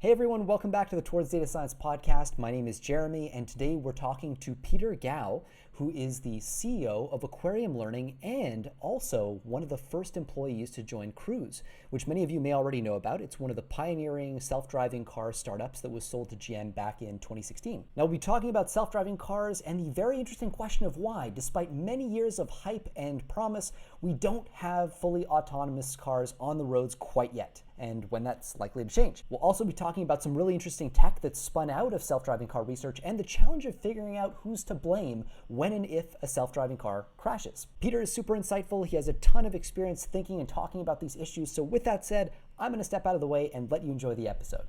Hey everyone, welcome back to the Towards Data Science podcast. My name is Jeremy, and today we're talking to Peter Gao, who is the CEO of Aquarium Learning and also one of the first employees to join Cruise, which many of you may already know about. It's one of the pioneering self-driving car startups that was sold to GM back in 2016. Now we'll be talking about self-driving cars and the very interesting question of why, despite many years of hype and promise, we don't have fully autonomous cars on the roads quite yet, and when that's likely to change. We'll also be talking about some really interesting tech that's spun out of self-driving car research and the challenge of figuring out who's to blame when and if a self-driving car crashes. Peter is super insightful. He has a ton of experience thinking and talking about these issues. So with that said, I'm going to step out of the way and let you enjoy the episode.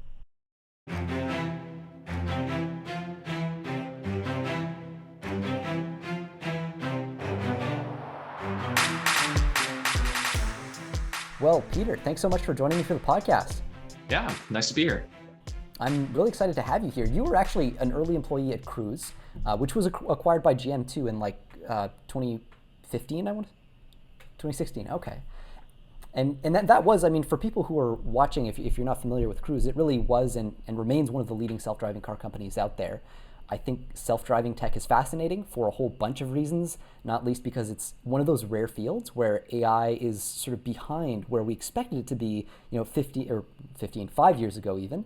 Well, Peter, thanks so much for joining me for the podcast. Yeah, nice to be here. I'm really excited to have you here. You were actually an early employee at Cruise, which was acquired by GM2 in 2015, 2016. Okay. And that was, I mean, for people who are watching, if you're not familiar with Cruise, it really was and remains one of the leading self-driving car companies out there. I think self-driving tech is fascinating for a whole bunch of reasons, not least because it's one of those rare fields where AI is sort of behind where we expected it to be, 5 years ago even.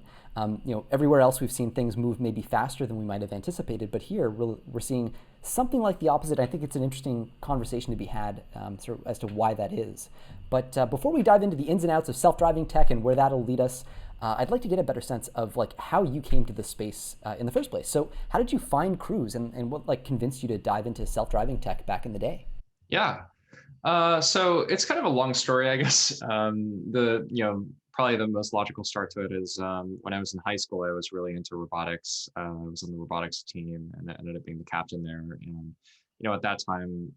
Everywhere else we've seen things move maybe faster than we might have anticipated, but here we're seeing something like the opposite. I think it's an interesting conversation to be had sort of as to why that is. But before we dive into the ins and outs of self-driving tech and where that'll lead us, I'd like to get a better sense of how you came to this space in the first place. So how did you find Cruise and what convinced you to dive into self-driving tech back in the day? Yeah. So it's kind of a long story, I guess. Probably the most logical start to it is when I was in high school, I was really into robotics. I was on the robotics team and I ended up being the captain there. And at that time,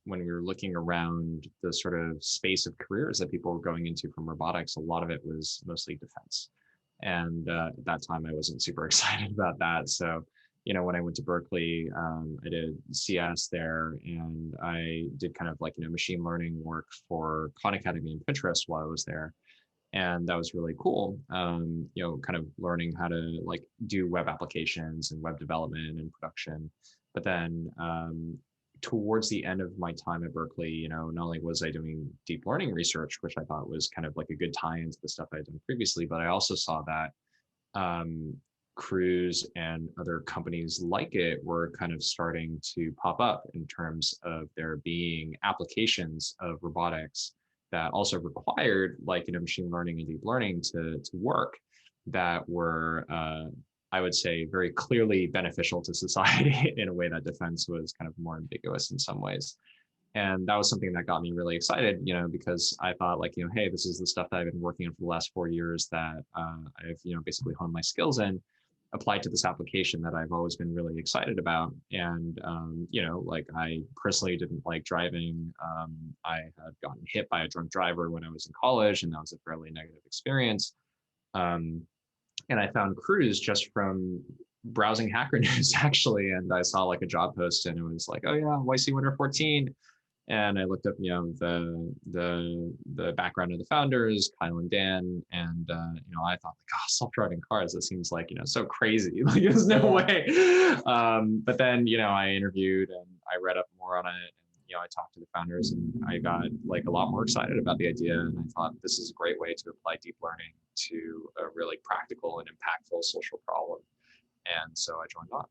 when we were looking around the sort of space of careers that people were going into from robotics, a lot of it was mostly defense. And at that time, I wasn't super excited about that. So, when I went to Berkeley, I did CS there, and I did kind of machine learning work for Khan Academy and Pinterest while I was there, and that was really cool. Kind of learning how to do web applications and web development and production. But then towards the end of my time at Berkeley, not only was I doing deep learning research, which I thought was kind of like a good tie into the stuff I'd done previously, but I also saw that Cruise and other companies like it were kind of starting to pop up in terms of there being applications of robotics that also required machine learning and deep learning to work that were I would say very clearly beneficial to society in a way that defense was kind of more ambiguous in some ways. And that was something that got me really excited, because I thought hey, this is the stuff that I've been working on for the last 4 years that I've, basically honed my skills in, applied to this application that I've always been really excited about. And, I personally didn't like driving. I had gotten hit by a drunk driver when I was in college, and that was a fairly negative experience. And I found Cruise just from browsing Hacker News actually, and I saw a job post, and it was oh yeah, YC winner 14. And I looked up, the background of the founders, Kyle and Dan, and I thought self-driving cars. That seems so crazy. There's no way. But then I interviewed and I read up more on it. I talked to the founders and I got a lot more excited about the idea. And I thought this is a great way to apply deep learning to a really practical and impactful social problem. And so I joined on.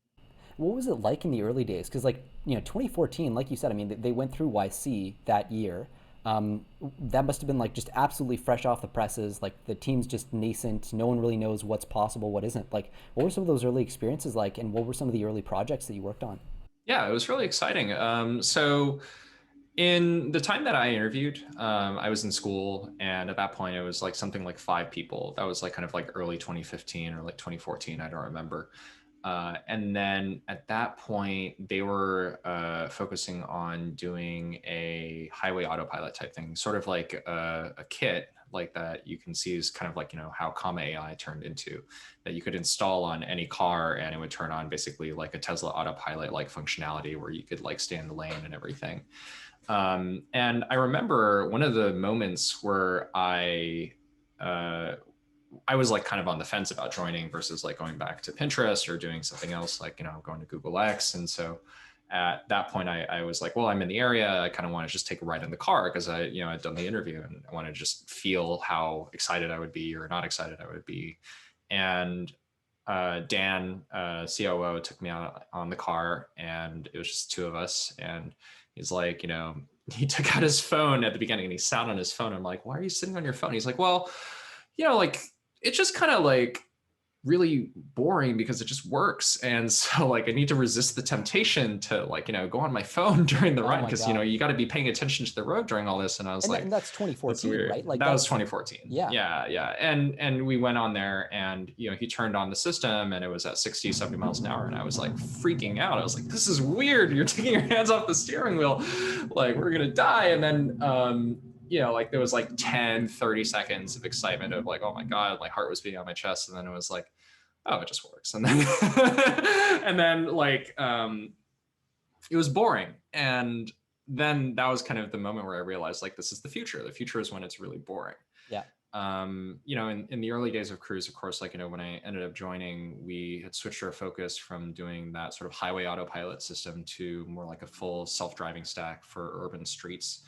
What was it like in the early days? Because 2014, like you said, I mean, they went through YC that year. That must have been just absolutely fresh off the presses. The team's just nascent. No one really knows what's possible, what isn't. What were some of those early experiences like, and what were some of the early projects that you worked on? Yeah, it was really exciting. So in the time that I interviewed, I was in school, and at that point it was something like 5 people. That was kind of early 2015 or 2014. I don't remember. And then at that point, they were focusing on doing a highway autopilot type thing, sort of like a kit that you can see is kind of how Comma AI turned into, that you could install on any car and it would turn on basically like a Tesla autopilot like functionality where you could stay in the lane and everything. And I remember one of the moments where I I was like kind of on the fence about joining versus like going back to Pinterest or doing something else, like, going to Google X. And so at that point, I was like, well, I'm in the area. I kind of want to just take a ride in the car because I'd done the interview and I want to just feel how excited I would be or not excited I would be. And Dan, COO, took me out on the car, and it was just two of us. And he's like, he took out his phone at the beginning and he sat on his phone. I'm like, why are you sitting on your phone? He's like, well, like it's just kind of like really boring because it just works. And so like I need to resist the temptation to like, go on my phone during the Oh ride my because, God. you got to be paying attention to the road during all this. And I was And, like, that's that's 2014, weird. right? Like That was that's, 2014. yeah. Yeah. Yeah. And we went on there and, he turned on the system and it was at 60, 70 miles an hour. And I was like freaking out. I was like, this is weird. You're taking your hands off the steering wheel. Like we're going to die. And then, like there was like 10, 30 seconds of excitement of like, oh my God, my heart was beating on my chest. And then it was like, oh, it just works. And then, and then like, it was boring. And then that was kind of the moment where I realized like, this is the future. The future is when it's really boring. Yeah. In the early days of Cruise, of course, like, when I ended up joining, we had switched our focus from doing that sort of highway autopilot system to more like a full self-driving stack for urban streets,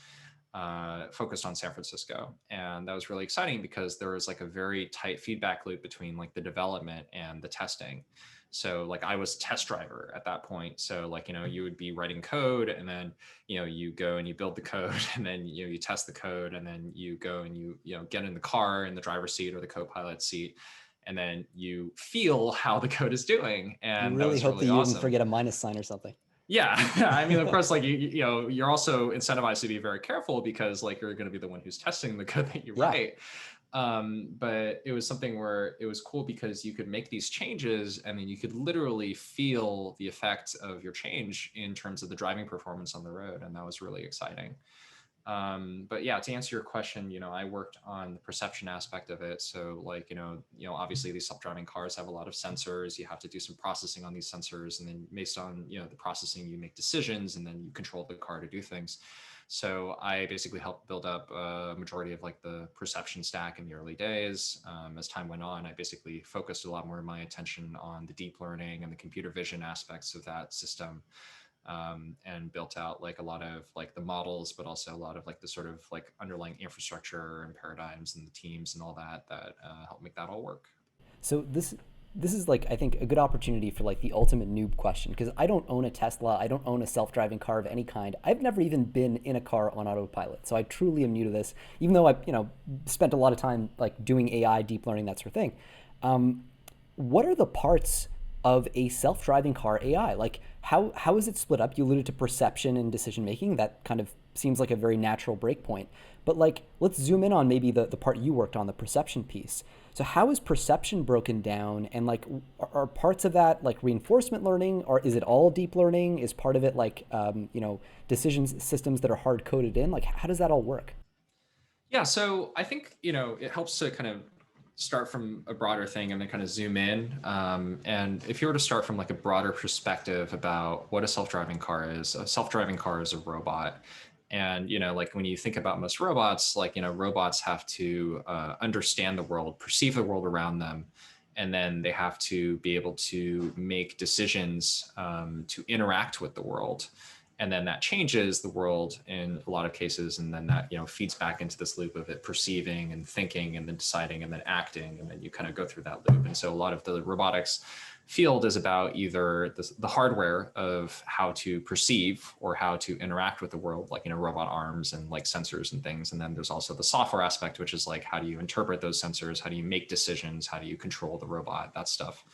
focused on San Francisco. And that was really exciting because there was like a very tight feedback loop between like the development and the testing. So like I was test driver at that point. So like, you would be writing code and then, you go and you build the code and then, you test the code and then you go and you get in the car in the driver's seat or the co-pilot seat. And then you feel how the code is doing. You And that really was hope that really you didn't awesome. forget a minus sign or something. Yeah. I mean, of course, like, you're also incentivized to be very careful because like, you're going to be the one who's testing the code that you write. But it was something where it was cool because you could make these changes and then you could literally feel the effect of your change in terms of the driving performance on the road. And that was really exciting. But yeah, to answer your question, I worked on the perception aspect of it. So like, obviously these self-driving cars have a lot of sensors. You have to do some processing on these sensors. And then based on, the processing, you make decisions and then you control the car to do things. So I basically helped build up a majority of like the perception stack in the early days. As time went on, I basically focused a lot more of my attention on the deep learning and the computer vision aspects of that system. And built out like a lot of like the models, but also a lot of like the sort of like underlying infrastructure and paradigms and the teams and all that help make that all work. So this is like I think a good opportunity for like the ultimate noob question because I don't own a Tesla, I don't own a self-driving car of any kind. I've never even been in a car on autopilot, so I truly am new to this. Even though I spent a lot of time like doing AI, deep learning, that sort of thing. What are the parts of a self-driving car AI? Like how is it split up? You alluded to perception and decision making. That kind of seems like a very natural breakpoint. But like let's zoom in on maybe the part you worked on, the perception piece. So how is perception broken down? And like are parts of that like reinforcement learning, or is it all deep learning? Is part of it like decisions systems that are hard coded in? Like how does that all work? Yeah, so I think, it helps to kind of start from a broader thing and then kind of zoom in. And if you were to start from like a broader perspective about what a self-driving car is, a self-driving car is a robot. And, like when you think about most robots, like, robots have to understand the world, perceive the world around them, and then they have to be able to make decisions to interact with the world. And then that changes the world in a lot of cases, and then that feeds back into this loop of it perceiving and thinking and then deciding and then acting, and then you kind of go through that loop. And so a lot of the robotics field is about either the hardware of how to perceive or how to interact with the world, like robot arms and like sensors and things. And then there's also the software aspect, which is like how do you interpret those sensors, how do you make decisions, how do you control the robot, that stuff.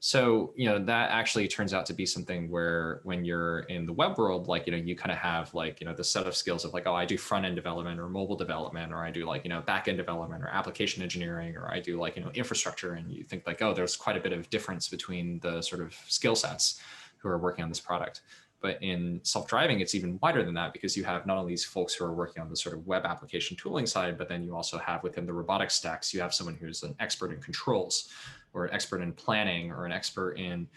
So, that actually turns out to be something where when you're in the web world, like, you kind of have like, the set of skills of like, oh, I do front end development or mobile development, or I do like, back end development or application engineering, or I do like, infrastructure. And you think like, oh, there's quite a bit of difference between the sort of skill sets who are working on this product. But in self-driving, it's even wider than that because you have not only these folks who are working on the sort of web application tooling side, but then you also have within the robotics stacks, you have someone who's an expert in controls. or an expert in planning or an expert in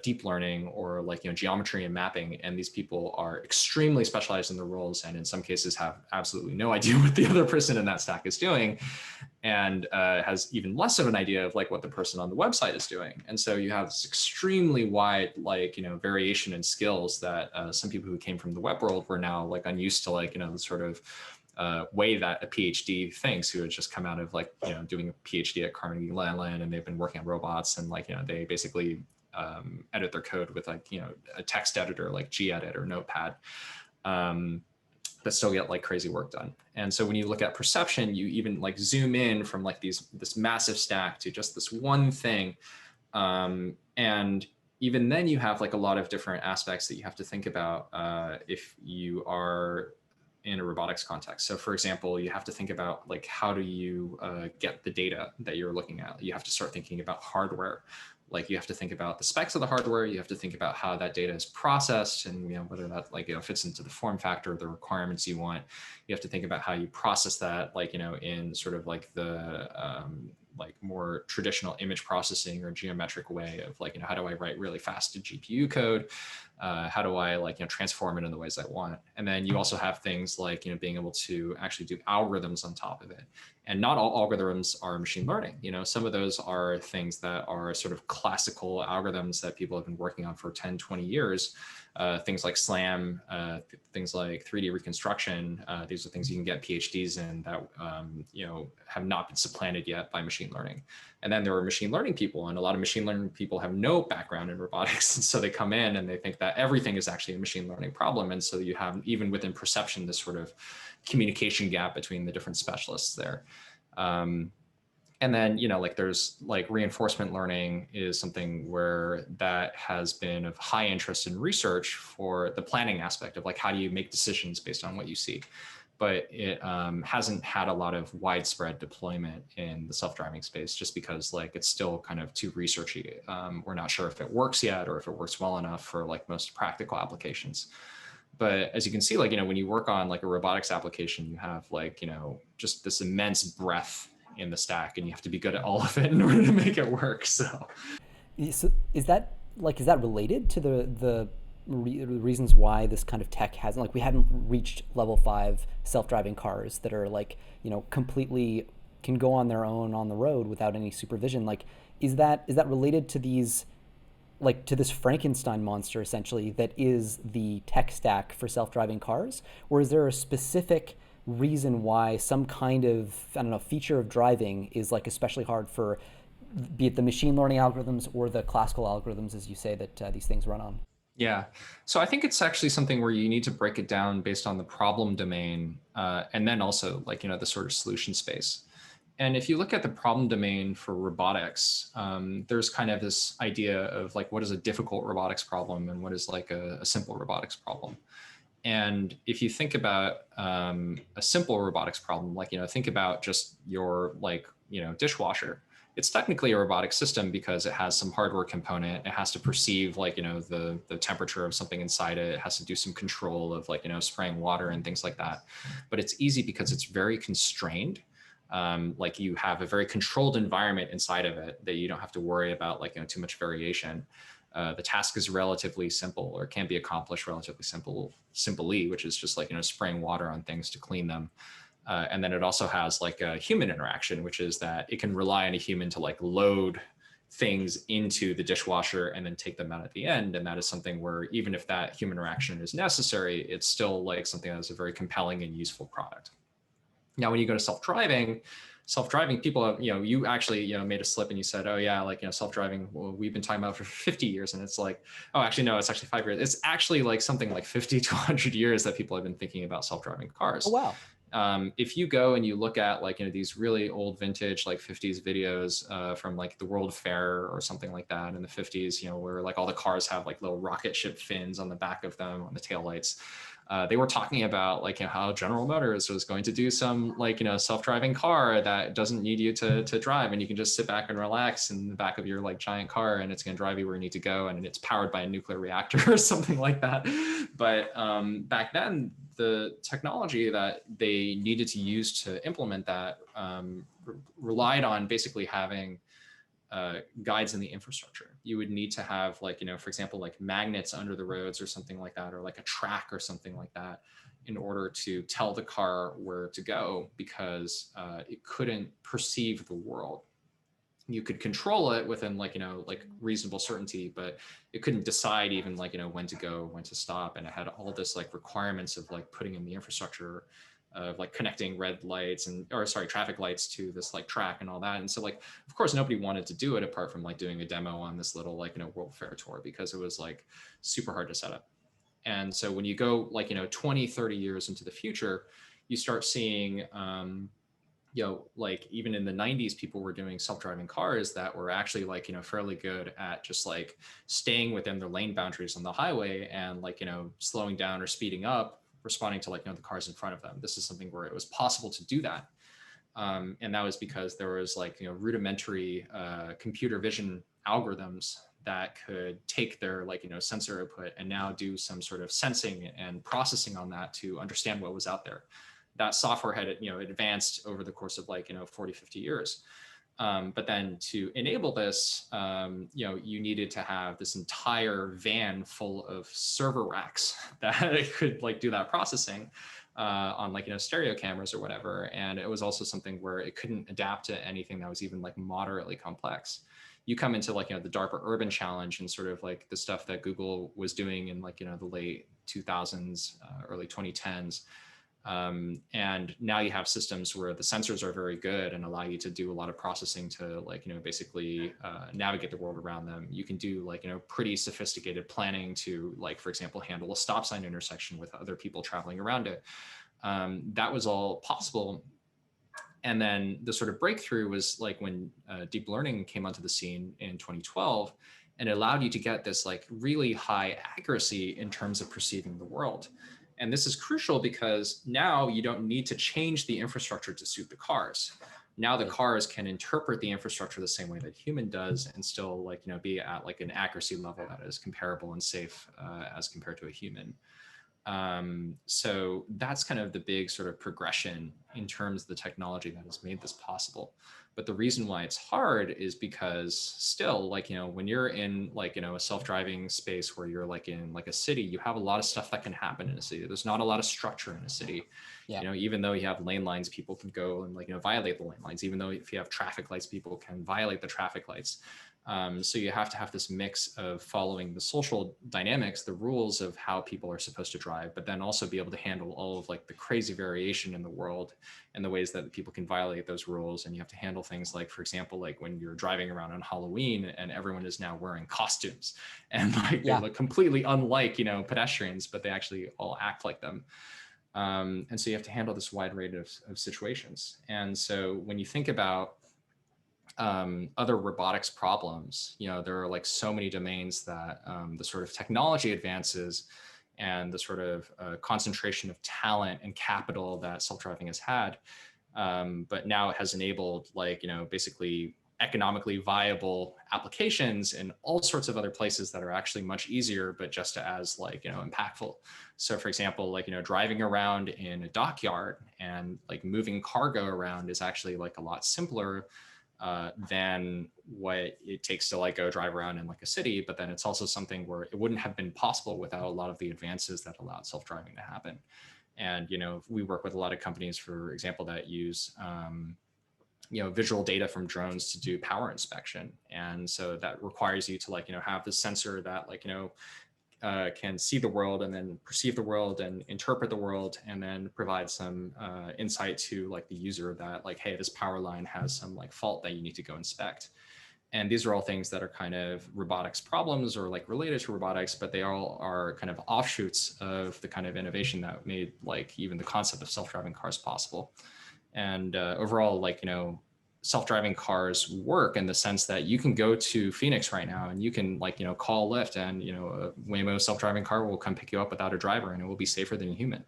deep learning or like, geometry and mapping. And these people are extremely specialized in their roles, and in some cases have absolutely no idea what the other person in that stack is doing, and has even less of an idea of like what the person on the website is doing. And so you have this extremely wide variation in skills that some people who came from the web world were now like unused to, like, the sort of way that a PhD thinks, who had just come out of like, doing a PhD at Carnegie Mellon, and they've been working on robots, and like, they basically edit their code with like, a text editor like gedit or Notepad. But still get like crazy work done. And so when you look at perception, you even like zoom in from like this massive stack to just this one thing. And even then you have like a lot of different aspects that you have to think about if you are in a robotics context. So for example, you have to think about like, how do you get the data that you're looking at? You have to start thinking about hardware. Like you have to think about the specs of the hardware. You have to think about how that data is processed, and whether that like fits into the form factor, the requirements you want. You have to think about how you process that, like in sort of like the like more traditional image processing or geometric way of like, how do I write really fast to GPU code? How do I like transform it in the ways I want? And then you also have things like being able to actually do algorithms on top of it. And not all algorithms are machine learning. Some of those are things that are sort of classical algorithms that people have been working on for 10, 20 years. Things like SLAM, things like 3D reconstruction. These are things you can get PhDs in that have not been supplanted yet by machine learning. And then there are machine learning people, and a lot of machine learning people have no background in robotics. And so they come in and they think that everything is actually a machine learning problem. And so you have, even within perception, this sort of communication gap between the different specialists there. And then, like there's like reinforcement learning is something where that has been of high interest in research for the planning aspect of like, how do you make decisions based on what you see? But it hasn't had a lot of widespread deployment in the self-driving space, just because like it's still kind of too researchy. We're not sure if it works yet, or if it works well enough for like most practical applications. But as you can see, like, when you work on like a robotics application, you have like, just this immense breadth in the stack, and you have to be good at all of it in order to make it work. So is that related to the reasons why this kind of tech hasn't, like, we haven't reached level 5 self-driving cars that are like, completely can go on their own on the road without any supervision? Like, is that related to these, like, to this Frankenstein monster essentially that is the tech stack for self-driving cars? Or is there a specific reason why some kind of, I don't know, feature of driving is like especially hard for, be it the machine learning algorithms or the classical algorithms, as you say, that these things run on? yeah, so I think it's actually something where you need to break it down based on the problem domain, and then also like, the sort of solution space. And if you look at the problem domain for robotics, there's kind of this idea of like, what is a difficult robotics problem and what is like a simple robotics problem. And if you think about a simple robotics problem, like, think about just your like, dishwasher. It's technically a robotic system because it has some hardware component. It has to perceive like, the temperature of something inside it. It has to do some control of like, spraying water and things like that. But it's easy because it's very constrained. Like you have a very controlled environment inside of it that you don't have to worry about like, too much variation. The task is relatively simple, or can be accomplished relatively simply, which is just like, spraying water on things to clean them. And then it also has like a human interaction, which is that it can rely on a human to like load things into the dishwasher and then take them out at the end. And that is something where even if that human interaction is necessary, it's still like something that's a very compelling and useful product. Now, when you go to self-driving people have, you actually, made a slip and you said, oh yeah, like, self-driving, well, we've been talking about for 50 years. And it's like, oh, actually, no, it's actually 5 years. It's actually like something like 50 to 100 years that people have been thinking about self-driving cars. Oh, wow. If you go and you look at like, these really old vintage, like 50s videos from like the World Fair or something like that in the 50s, where like all the cars have like little rocket ship fins on the back of them on the taillights. They were talking about like, how General Motors was going to do some like, self-driving car that doesn't need you to drive, and you can just sit back and relax in the back of your like giant car, and it's going to drive you where you need to go, and it's powered by a nuclear reactor or something like that. But back then, the technology that they needed to use to implement that relied on basically having guides in the infrastructure. You would need to have like, for example, like magnets under the roads or something like that, or like a track or something like that, in order to tell the car where to go, because it couldn't perceive the world. You could control it within like, like reasonable certainty, but it couldn't decide even like, when to go, when to stop. And it had all this like requirements of like putting in the infrastructure of like connecting red lights traffic lights to this like track and all that. And so like, of course, nobody wanted to do it apart from like doing a demo on this little like, World Fair tour, because it was like super hard to set up. And so when you go like, 20, 30 years into the future, you start seeing, like even in the 90s, people were doing self-driving cars that were actually like, fairly good at just like staying within their lane boundaries on the highway and like, slowing down or speeding up, responding to like, the cars in front of them. This is something where it was possible to do that. And that was because there was like, rudimentary computer vision algorithms that could take their like, sensor input and now do some sort of sensing and processing on that to understand what was out there. That software had, advanced over the course of like, 40, 50 years. But then to enable this, you needed to have this entire van full of server racks that could like do that processing on like, stereo cameras or whatever. And it was also something where it couldn't adapt to anything that was even like moderately complex. You come into like, the DARPA Urban Challenge and sort of like the stuff that Google was doing in like, the late 2000s, early 2010s. And now you have systems where the sensors are very good and allow you to do a lot of processing to like, basically navigate the world around them. You can do like, pretty sophisticated planning to like, for example, handle a stop sign intersection with other people traveling around it. That was all possible. And then the sort of breakthrough was like when deep learning came onto the scene in 2012, and it allowed you to get this like really high accuracy in terms of perceiving the world. And this is crucial because now you don't need to change the infrastructure to suit the cars. Now the cars can interpret the infrastructure the same way that human does and still like, be at like an accuracy level that is comparable and safe as compared to a human. So that's kind of the big sort of progression in terms of the technology that has made this possible. But the reason why it's hard is because still like, when you're in like, a self-driving space where you're like in like a city, you have a lot of stuff that can happen in a city. There's not a lot of structure in a city. Yeah. Even though you have lane lines, people can go and like, violate the lane lines. Even though if you have traffic lights, people can violate the traffic lights. So you have to have this mix of following the social dynamics, the rules of how people are supposed to drive, but then also be able to handle all of like the crazy variation in the world and the ways that people can violate those rules. And you have to handle things like, for example, like when you're driving around on Halloween and everyone is now wearing costumes and like they look completely unlike, pedestrians, but they actually all act like them. And so you have to handle this wide range of situations. And so when you think about other robotics problems, there are like so many domains that the sort of technology advances and the sort of concentration of talent and capital that self-driving has had, but now it has enabled like, basically economically viable applications in all sorts of other places that are actually much easier, but just as like, impactful. So for example, like, driving around in a dockyard and like moving cargo around is actually like a lot simpler than what it takes to like go drive around in like a city. But then it's also something where it wouldn't have been possible without a lot of the advances that allowed self-driving to happen. And, we work with a lot of companies, for example, that use, visual data from drones to do power inspection. And so that requires you to like, have the sensor that like, can see the world and then perceive the world and interpret the world and then provide some insight to like the user that like, hey, this power line has some like fault that you need to go inspect. And these are all things that are kind of robotics problems or like related to robotics, but they all are kind of offshoots of the kind of innovation that made like even the concept of self-driving cars possible. And overall, like, self-driving cars work in the sense that you can go to Phoenix right now and you can like, call Lyft and, a Waymo self-driving car will come pick you up without a driver and it will be safer than a human.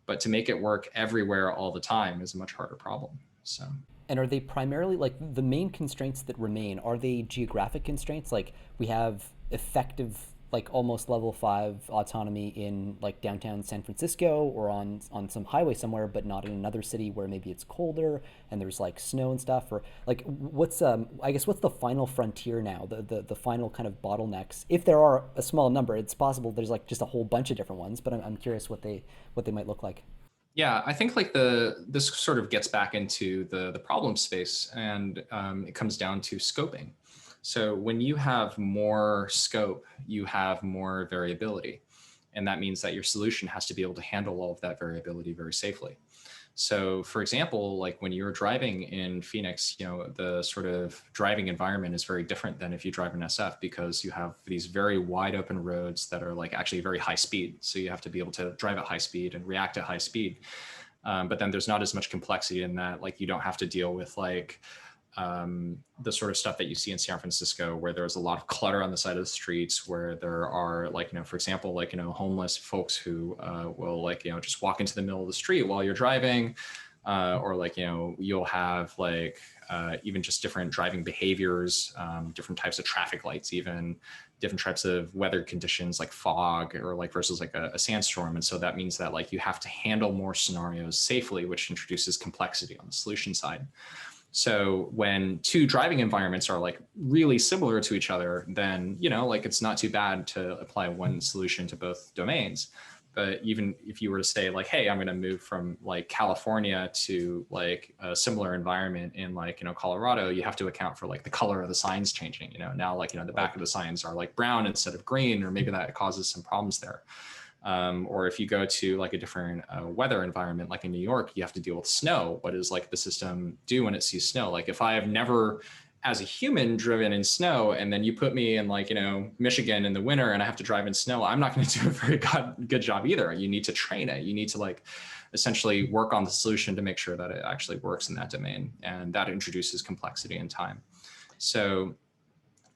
But to make it work everywhere all the time is a much harder problem. So. And are they primarily like the main constraints that remain? Are they geographic constraints? Like we have effective like almost level 5 autonomy in like downtown San Francisco or on some highway somewhere, but not in another city where maybe it's colder and there's like snow and stuff? Or like what's I guess what's the final frontier now, the final kind of bottlenecks, if there are a small number? It's possible there's like just a whole bunch of different ones, but I'm curious what they might look like. Yeah, I think like this sort of gets back into the problem space, and it comes down to scoping. So when you have more scope, you have more variability, and that means that your solution has to be able to handle all of that variability very safely. So for example, like when you're driving in Phoenix, the sort of driving environment is very different than if you drive in SF, because you have these very wide open roads that are like actually very high speed. So you have to be able to drive at high speed and react at high speed. But then there's not as much complexity in that. Like you don't have to deal with like the sort of stuff that you see in San Francisco, where there's a lot of clutter on the side of the streets, where there are like, for example, like, homeless folks who will like, just walk into the middle of the street while you're driving, or like, you'll have like even just different driving behaviors, different types of traffic lights, even different types of weather conditions like fog or like versus like a sandstorm. And so that means that like you have to handle more scenarios safely, which introduces complexity on the solution side. So when two driving environments are like really similar to each other, then, like it's not too bad to apply one solution to both domains. But even if you were to say like, hey, I'm going to move from like California to like a similar environment in like, Colorado, you have to account for like the color of the signs changing, now like, the back of the signs are like brown instead of green, or maybe that causes some problems there. Or if you go to like a different weather environment, like in New York, you have to deal with snow. What does like the system do when it sees snow? Like if I have never as a human driven in snow, and then you put me in like, Michigan in the winter and I have to drive in snow, I'm not going to do a very good job either. You need to train it. You need to like essentially work on the solution to make sure that it actually works in that domain. And that introduces complexity and time. So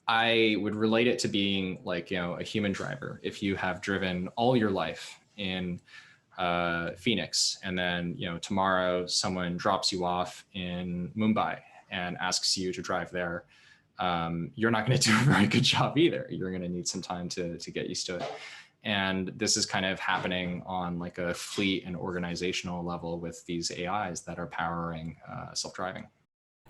I would relate it to being like, a human driver. If you have driven all your life in Phoenix, and then, tomorrow someone drops you off in Mumbai and asks you to drive there, you're not going to do a very good job either. You're going to need some time to get used to it. And this is kind of happening on like a fleet and organizational level with these AIs that are powering self-driving.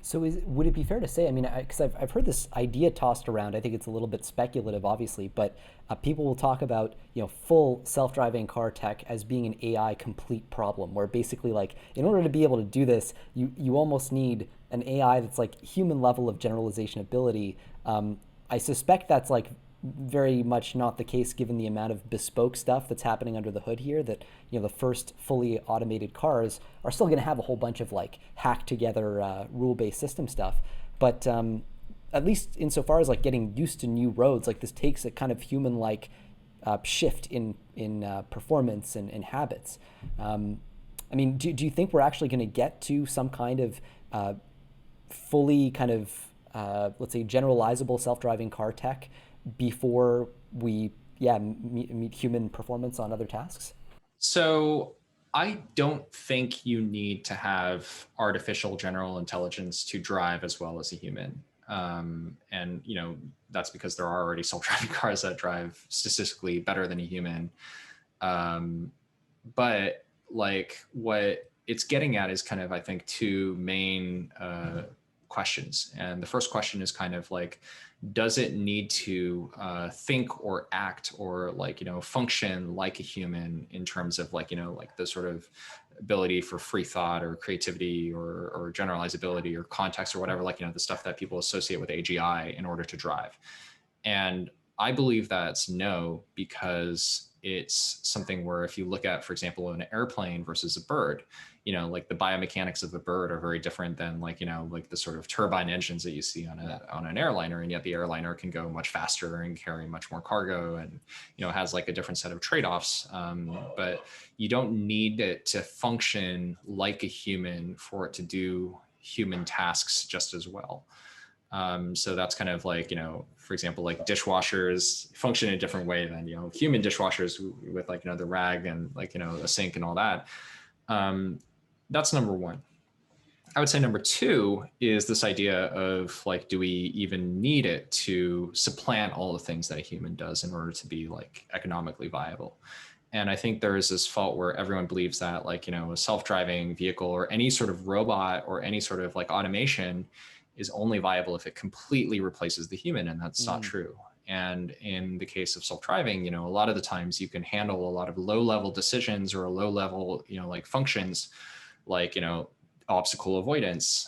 So would it be fair to say, I mean, because I've heard this idea tossed around, I think it's a little bit speculative, obviously, but people will talk about, full self-driving car tech as being an AI complete problem, where basically like, in order to be able to do this, you almost need an AI that's like human level of generalization ability. I suspect that's like very much not the case given the amount of bespoke stuff that's happening under the hood here, that the first fully automated cars are still going to have a whole bunch of like hacked together rule-based system stuff, but at least insofar as like getting used to new roads, like this takes a kind of human like shift in performance and habits. I mean, do you think we're actually going to get to some kind of fully kind of let's say generalizable self-driving car tech before we meet human performance on other tasks? So I don't think you need to have artificial general intelligence to drive as well as a human. And that's because there are already self-driving cars that drive statistically better than a human. But like what it's getting at is kind of, I think, two main questions. And the first question is kind of like, does it need to think or act or like, function like a human in terms of like, like the sort of ability for free thought or creativity or generalizability or context or whatever, like, the stuff that people associate with AGI in order to drive? And I believe that's no, because it's something where if you look at, for example, an airplane versus a bird, like the biomechanics of the bird are very different than like, like the sort of turbine engines that you see on an airliner. And yet the airliner can go much faster and carry much more cargo and, has like a different set of trade-offs. But you don't need it to function like a human for it to do human tasks just as well. So that's kind of like, for example, like dishwashers function in a different way than, human dishwashers with like, the rag and like, a sink and all that. That's number one. I would say number two is this idea of like, do we even need it to supplant all the things that a human does in order to be like economically viable? And I think there is this fault where everyone believes that like, a self-driving vehicle or any sort of robot or any sort of like automation is only viable if it completely replaces the human. And that's not Mm, true. And in the case of self-driving, a lot of the times you can handle a lot of low-level decisions or a low-level, like functions, like, obstacle avoidance,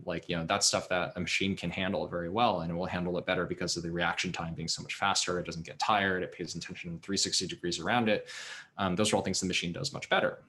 like, that's stuff that a machine can handle very well, and it will handle it better because of the reaction time being so much faster. It doesn't get tired. It pays attention 360 degrees around it. Those are all things the machine does much better.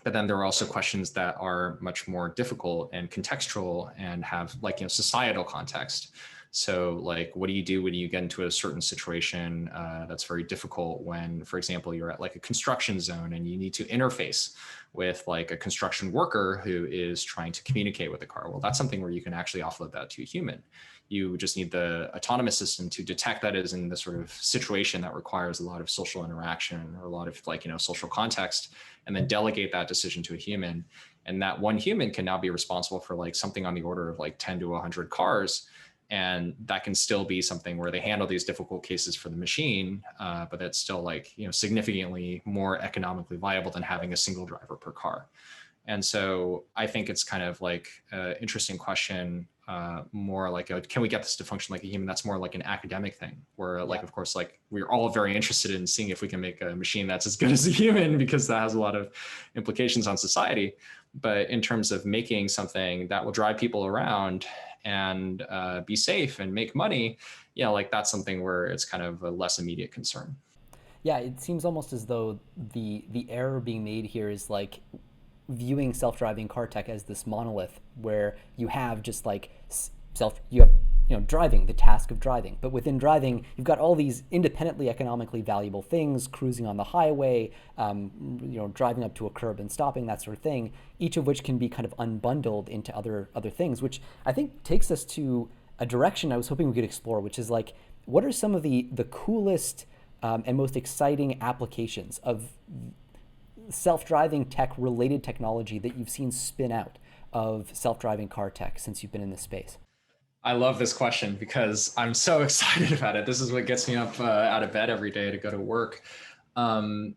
But then there are also questions that are much more difficult and contextual and have like, societal context. So like, what do you do when you get into a certain situation that's very difficult when, for example, you're at like a construction zone and you need to interface with like a construction worker who is trying to communicate with the car? Well, that's something where you can actually offload that to a human. You just need the autonomous system to detect that is in the sort of situation that requires a lot of social interaction or a lot of like, social context, and then delegate that decision to a human. And that one human can now be responsible for like something on the order of like 10 to 100 cars. And that can still be something where they handle these difficult cases for the machine, but that's still like, significantly more economically viable than having a single driver per car. And so I think it's kind of like an interesting question, more like, can we get this to function like a human? That's more like an academic thing where like, yeah. of course, like we're all very interested in seeing if we can make a machine that's as good as a human, because that has a lot of implications on society. But in terms of making something that will drive people around and be safe and make money, like that's something where it's kind of a less immediate concern. Yeah, it seems almost as though the error being made here is like viewing self-driving car tech as this monolith where you have just like you have driving, the task of driving, but within driving you've got all these independently economically valuable things, cruising on the highway, driving up to a curb and stopping, that sort of thing, each of which can be kind of unbundled into other things, which I think takes us to a direction I was hoping we could explore, which is like, what are some of the coolest and most exciting applications of self-driving tech related technology that you've seen spin out of self-driving car tech since you've been in this space? I love this question because I'm so excited about it. This is what gets me up out of bed every day to go to work. Um,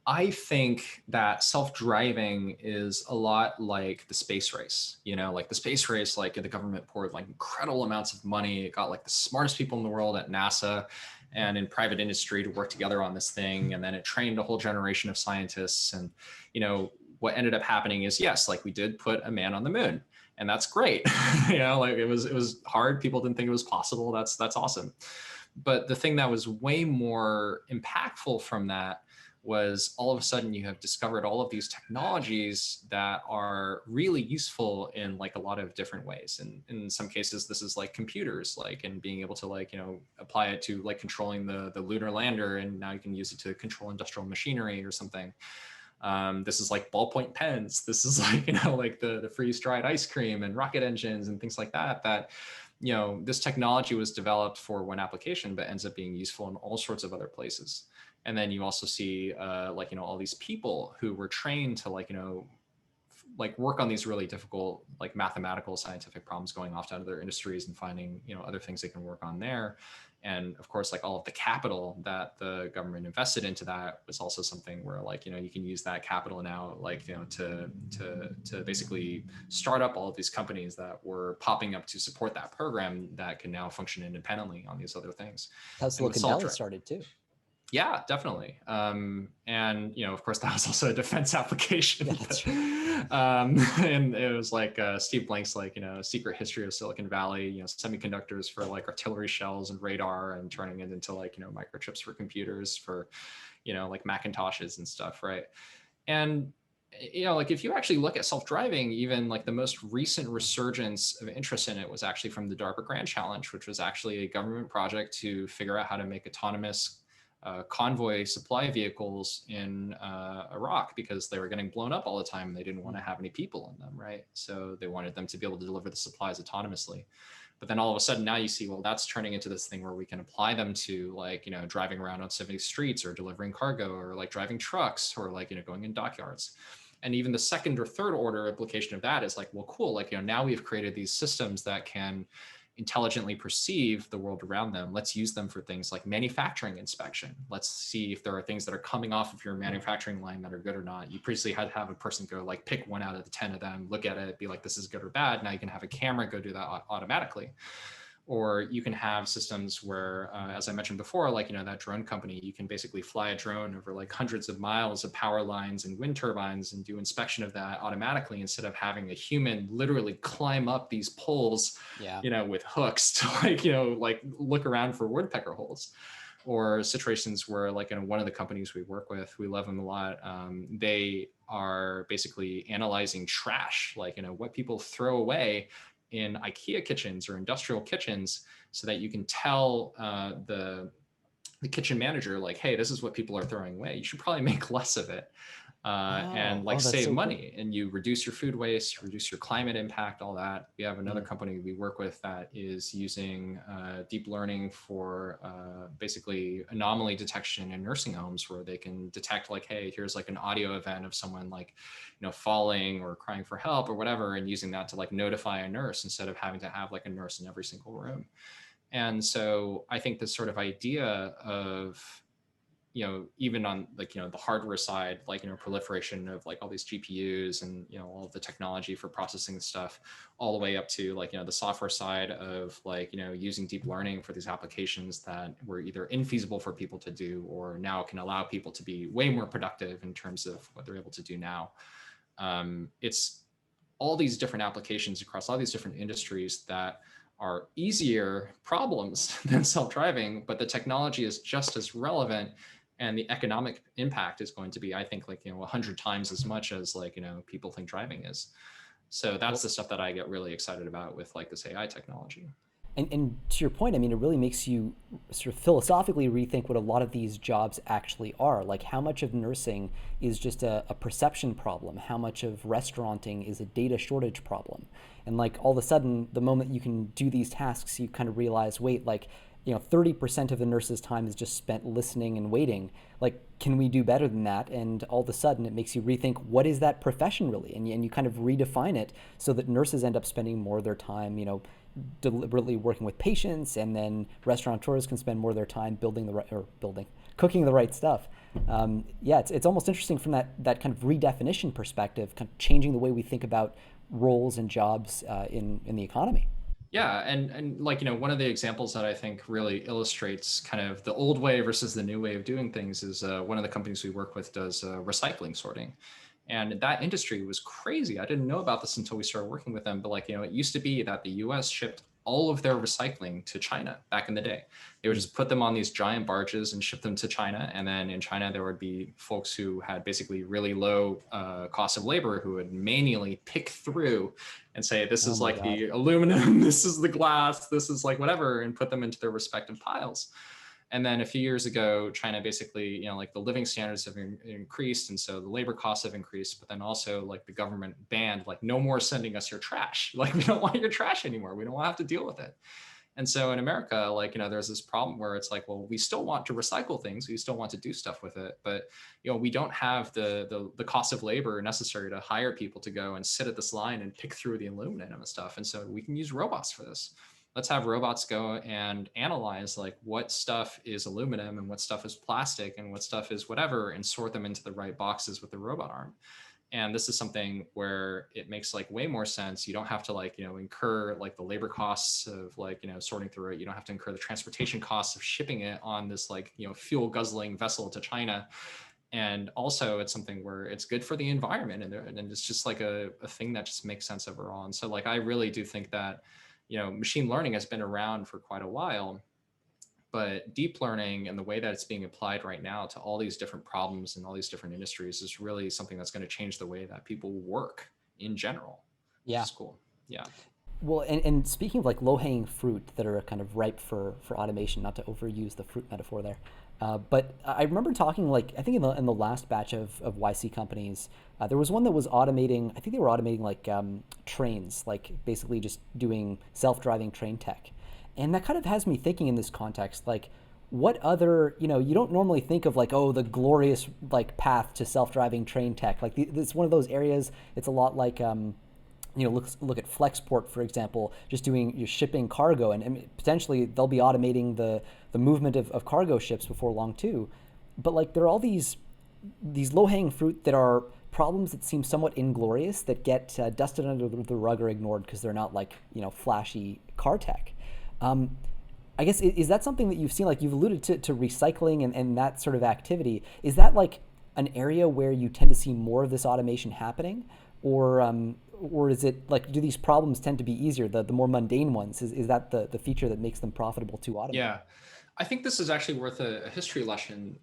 I think that self-driving is a lot like the space race. Like the space race, like the government poured like incredible amounts of money. It got like the smartest people in the world at NASA and in private industry to work together on this thing. And then it trained a whole generation of scientists. And, what ended up happening is, yes, like we did put a man on the moon, and that's great. Like it was hard. People didn't think it was possible. That's awesome. But the thing that was way more impactful from that was all of a sudden you have discovered all of these technologies that are really useful in like a lot of different ways. And in some cases, this is like computers, like, and being able to like, apply it to like controlling the lunar lander. And now you can use it to control industrial machinery or something. This is like ballpoint pens. This is like, like the freeze dried ice cream and rocket engines and things like that, this technology was developed for one application, but ends up being useful in all sorts of other places. And then you also see like, all these people who were trained to like, like work on these really difficult, like mathematical scientific problems, going off to other industries and finding, other things they can work on there. And of course, like all of the capital that the government invested into that was also something where like, you can use that capital now, like, to basically start up all of these companies that were popping up to support that program that can now function independently on these other things. How And with Silicon Valley self-driving, started too. yeah, definitely. And of course, that was also a defense application. Yeah, that's true. And it was like Steve Blank's like secret history of Silicon Valley. Semiconductors for like artillery shells and radar, and turning it into like microchips for computers for like Macintoshes and stuff, right? And like if you actually look at self-driving, even like the most recent resurgence of interest in it was actually from the DARPA Grand Challenge, which was actually a government project to figure out how to make autonomous convoy supply vehicles in Iraq, because they were getting blown up all the time and they didn't want to have any people in them, right? So they wanted them to be able to deliver the supplies autonomously. But then all of a sudden now you see, well, that's turning into this thing where we can apply them to like, driving around on city streets or delivering cargo or like driving trucks or like, going in dockyards. And even the second or third order implication of that is like, well, cool, like, now we've created these systems that can intelligently perceive the world around them. Let's use them for things like manufacturing inspection. Let's see if there are things that are coming off of your manufacturing line that are good or not. You previously had to have a person go like pick one out of the 10 of them, look at it, be like, this is good or bad. Now you can have a camera go do that automatically. Or you can have systems where, as I mentioned before, like, that drone company, you can basically fly a drone over like hundreds of miles of power lines and wind turbines and do inspection of that automatically instead of having a human literally climb up these poles, Yeah. with hooks to like look around for woodpecker holes. Or situations where, like, one of the companies we work with, we love them a lot. They are basically analyzing trash, like, what people throw away in IKEA kitchens or industrial kitchens, so that you can tell the kitchen manager, like, hey, this is what people are throwing away. You should probably make less of it, and like That's save so cool. money, and you reduce your food waste, you reduce your climate impact, all that. We have another Mm. company we work with that is using deep learning for basically anomaly detection in nursing homes, where they can detect like, hey, here's like an audio event of someone like, falling or crying for help or whatever, and using that to like notify a nurse instead of having to have like a nurse in every single room. And so I think this sort of idea of, even on like, the hardware side, like, proliferation of like all these GPUs and, all of the technology for processing stuff, all the way up to like, the software side of like, using deep learning for these applications that were either infeasible for people to do, or now can allow people to be way more productive in terms of what they're able to do now. It's all these different applications across all these different industries that are easier problems than self-driving, but the technology is just as relevant, and the economic impact is going to be, I think, like, 100 times as much as like, people think driving is. So that's Well, the stuff that I get really excited about with like this AI technology. and to your point, I mean, it really makes you sort of philosophically rethink what a lot of these jobs actually are. Like, how much of nursing is just a perception problem? How much of restauranting is a data shortage problem? And like, all of a sudden, the moment you can do these tasks, you kind of realize, wait, like, 30% of the nurse's time is just spent listening and waiting. Like, can we do better than that? And all of a sudden, it makes you rethink, what is that profession really? And you kind of redefine it so that nurses end up spending more of their time, deliberately working with patients, and then restaurateurs can spend more of their time building the right, or building, cooking the right stuff. Yeah, it's almost interesting from that kind of redefinition perspective, kind of changing the way we think about roles and jobs in the economy. Yeah, and like, one of the examples that I think really illustrates kind of the old way versus the new way of doing things is one of the companies we work with does recycling sorting. And that industry was crazy. I didn't know about this until we started working with them. But like, it used to be that the US shipped all of their recycling to China back in the day. They would Mm. just put them on these giant barges and ship them to China. And then in China, there would be folks who had basically really low cost of labor who would manually pick through and say, this Oh is my like God. the aluminum, this is the glass, this is like whatever, and put them into their respective piles. And then a few years ago, China basically, like the living standards have increased. And so the labor costs have increased, but then also like the government banned, like, no more sending us your trash. Like, we don't want your trash anymore. We don't want to have to deal with it. And so in America, like, there's this problem where it's like, well, we still want to recycle things. We still want to do stuff with it. But, we don't have the cost of labor necessary to hire people to go and sit at this line and pick through the aluminum and stuff. And so we can use robots for this. Let's have robots go and analyze like what stuff is aluminum and what stuff is plastic and what stuff is whatever, and sort them into the right boxes with the robot arm. And this is something where it makes like way more sense. You don't have to like, incur like the labor costs of like, sorting through it. You don't have to incur the transportation costs of shipping it on this like, fuel guzzling vessel to China. And also it's something where it's good for the environment, and it's just like a thing that just makes sense overall. And so like, I really do think that, machine learning has been around for quite a while, but deep learning and the way that it's being applied right now to all these different problems and all these different industries is really something that's going to change the way that people work in general, which Yeah. is cool. Yeah. Well, and speaking of like low-hanging fruit that are kind of ripe for automation, not to overuse the fruit metaphor there, but I remember talking like I think in the last batch of YC companies, there was one that was automating. I think they were automating like trains, like basically just doing self-driving train tech, and that kind of has me thinking in this context, like what other, you don't normally think of like, oh, the glorious like path to self-driving train tech. Like it's one of those areas. It's a lot like look at Flexport, for example, just doing shipping cargo, and potentially they'll be automating the movement of cargo ships before long too. But like there are all these low hanging fruit that are problems that seem somewhat inglorious that get dusted under the rug or ignored because they're not like flashy car tech. Um, I guess is that something that you've seen? Like you've alluded to recycling and that sort of activity. Is that like an area where you tend to see more of this automation happening, or is it like do these problems tend to be easier? The more mundane ones is that the feature that makes them profitable to automate? Yeah. I think this is actually worth a history lesson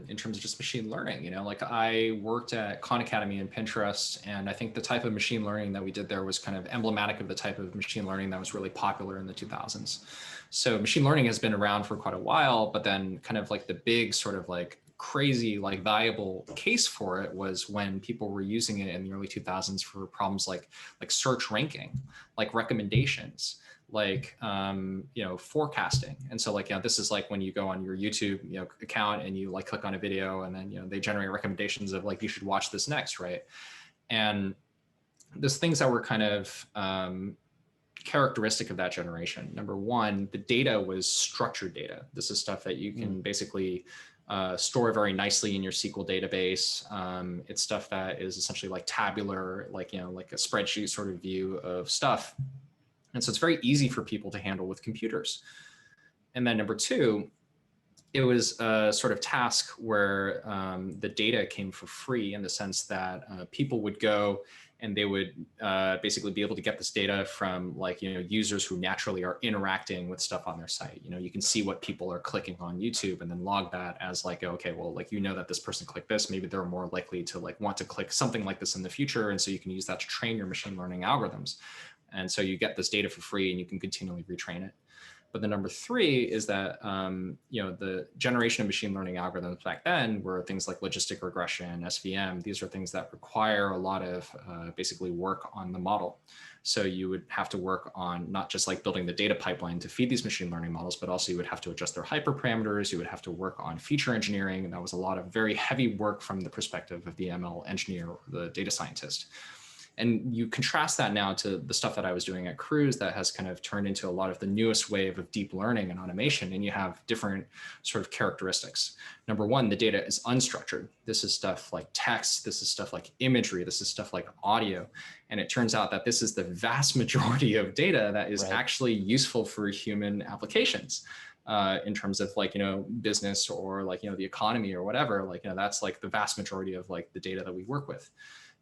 in terms of just machine learning. Like I worked at Khan Academy and Pinterest, and I think the type of machine learning that we did there was kind of emblematic of the type of machine learning that was really popular in the 2000s. So machine learning has been around for quite a while, but then kind of like the big sort of like crazy like valuable case for it was when people were using it in the early 2000s for problems like search ranking, like recommendations, like forecasting. And so like this is like when you go on your YouTube account and you like click on a video, and then they generate recommendations of like you should watch this next, right? And there's things that were kind of characteristic of that generation. Number one, the data was structured data. This is stuff that you can basically store very nicely in your SQL database. It's stuff that is essentially like tabular, like like a spreadsheet sort of view of stuff. And so it's very easy for people to handle with computers. And then number two, it was a sort of task where the data came for free, in the sense that people would go and they would basically be able to get this data from like users who naturally are interacting with stuff on their site. You can see what people are clicking on YouTube and then log that as like, okay, well, like that this person clicked this, maybe they're more likely to like want to click something like this in the future, and so you can use that to train your machine learning algorithms. And so you get this data for free and you can continually retrain it. But the number three is that the generation of machine learning algorithms back then were things like logistic regression, SVM. These are things that require a lot of basically work on the model. So you would have to work on not just like building the data pipeline to feed these machine learning models, but also you would have to adjust their hyperparameters. You would have to work on feature engineering. And that was a lot of very heavy work from the perspective of the ML engineer or the data scientist. And you contrast that now to the stuff that I was doing at Cruise that has kind of turned into a lot of the newest wave of deep learning and automation. And you have different sort of characteristics. Number one, the data is unstructured. This is stuff like text. This is stuff like imagery. This is stuff like audio. And it turns out that this is the vast majority of data that is actually useful for human applications. In terms of like, business or like, the economy or whatever, like, that's like the vast majority of like the data that we work with.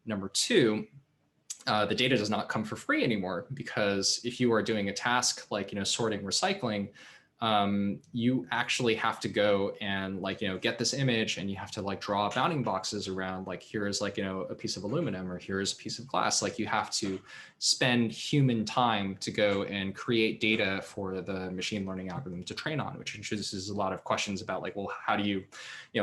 Number two, the data does not come for free anymore, because if you are doing a task like sorting, recycling, you actually have to go and like get this image, and you have to like draw bounding boxes around like here's like a piece of aluminum, or here's a piece of glass. Like you have to spend human time to go and create data for the machine learning algorithm to train on, which introduces a lot of questions about like, well, how do you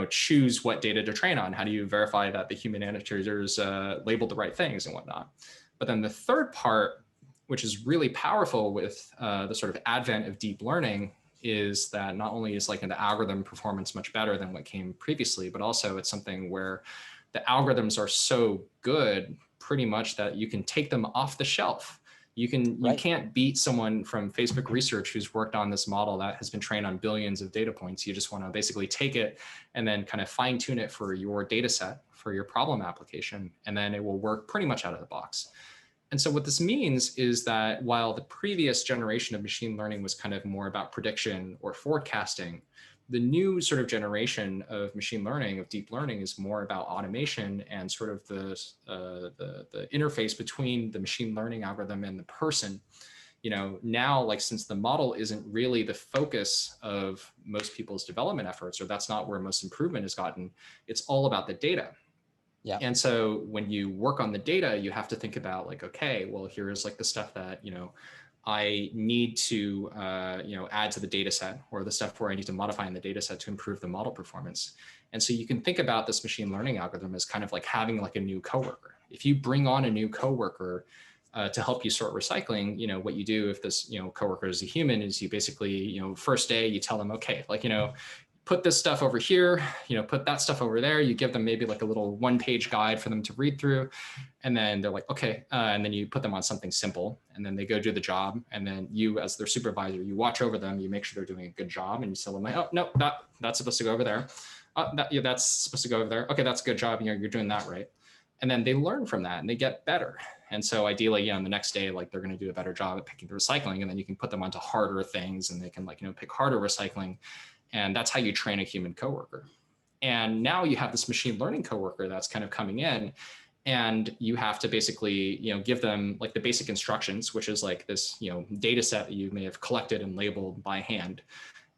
choose what data to train on? How do you verify that the human annotators labeled the right things and whatnot? But then the third part, which is really powerful with the sort of advent of deep learning, is that not only is like the algorithm performance much better than what came previously, but also it's something where the algorithms are so good pretty much that you can take them off the shelf. You can't beat someone from Facebook research who's worked on this model that has been trained on billions of data points. You just want to basically take it and then kind of fine tune it for your data set, for your problem application, and then it will work pretty much out of the box. And so what this means is that while the previous generation of machine learning was kind of more about prediction or forecasting, the new sort of generation of machine learning, of deep learning, is more about automation and sort of the interface between the machine learning algorithm and the person. Now, like, since the model isn't really the focus of most people's development efforts, or that's not where most improvement is gotten, it's all about the data. Yeah. And so when you work on the data, you have to think about like, okay, well, here's like the stuff that, I need to, add to the data set, or the stuff where I need to modify in the data set to improve the model performance. And so you can think about this machine learning algorithm as kind of like having like a new coworker. If you bring on a new coworker, to help you sort recycling, what you do if this, coworker is a human is you basically, first day you tell them, okay, like, put this stuff over here, put that stuff over there. You give them maybe like a little 1-page guide for them to read through. And then they're like, okay. And then you put them on something simple and then they go do the job. And then you, as their supervisor, you watch over them, you make sure they're doing a good job, and you tell them like, oh, no, that's supposed to go over there. That's supposed to go over there. Okay, that's a good job. You're doing that right. And then they learn from that and they get better. And so ideally, the next day, like they're going to do a better job at picking the recycling, and then you can put them onto harder things and they can pick harder recycling. And that's how you train a human coworker. And now you have this machine learning coworker that's kind of coming in, and you have to basically, give them like the basic instructions, which is like this, data set that you may have collected and labeled by hand.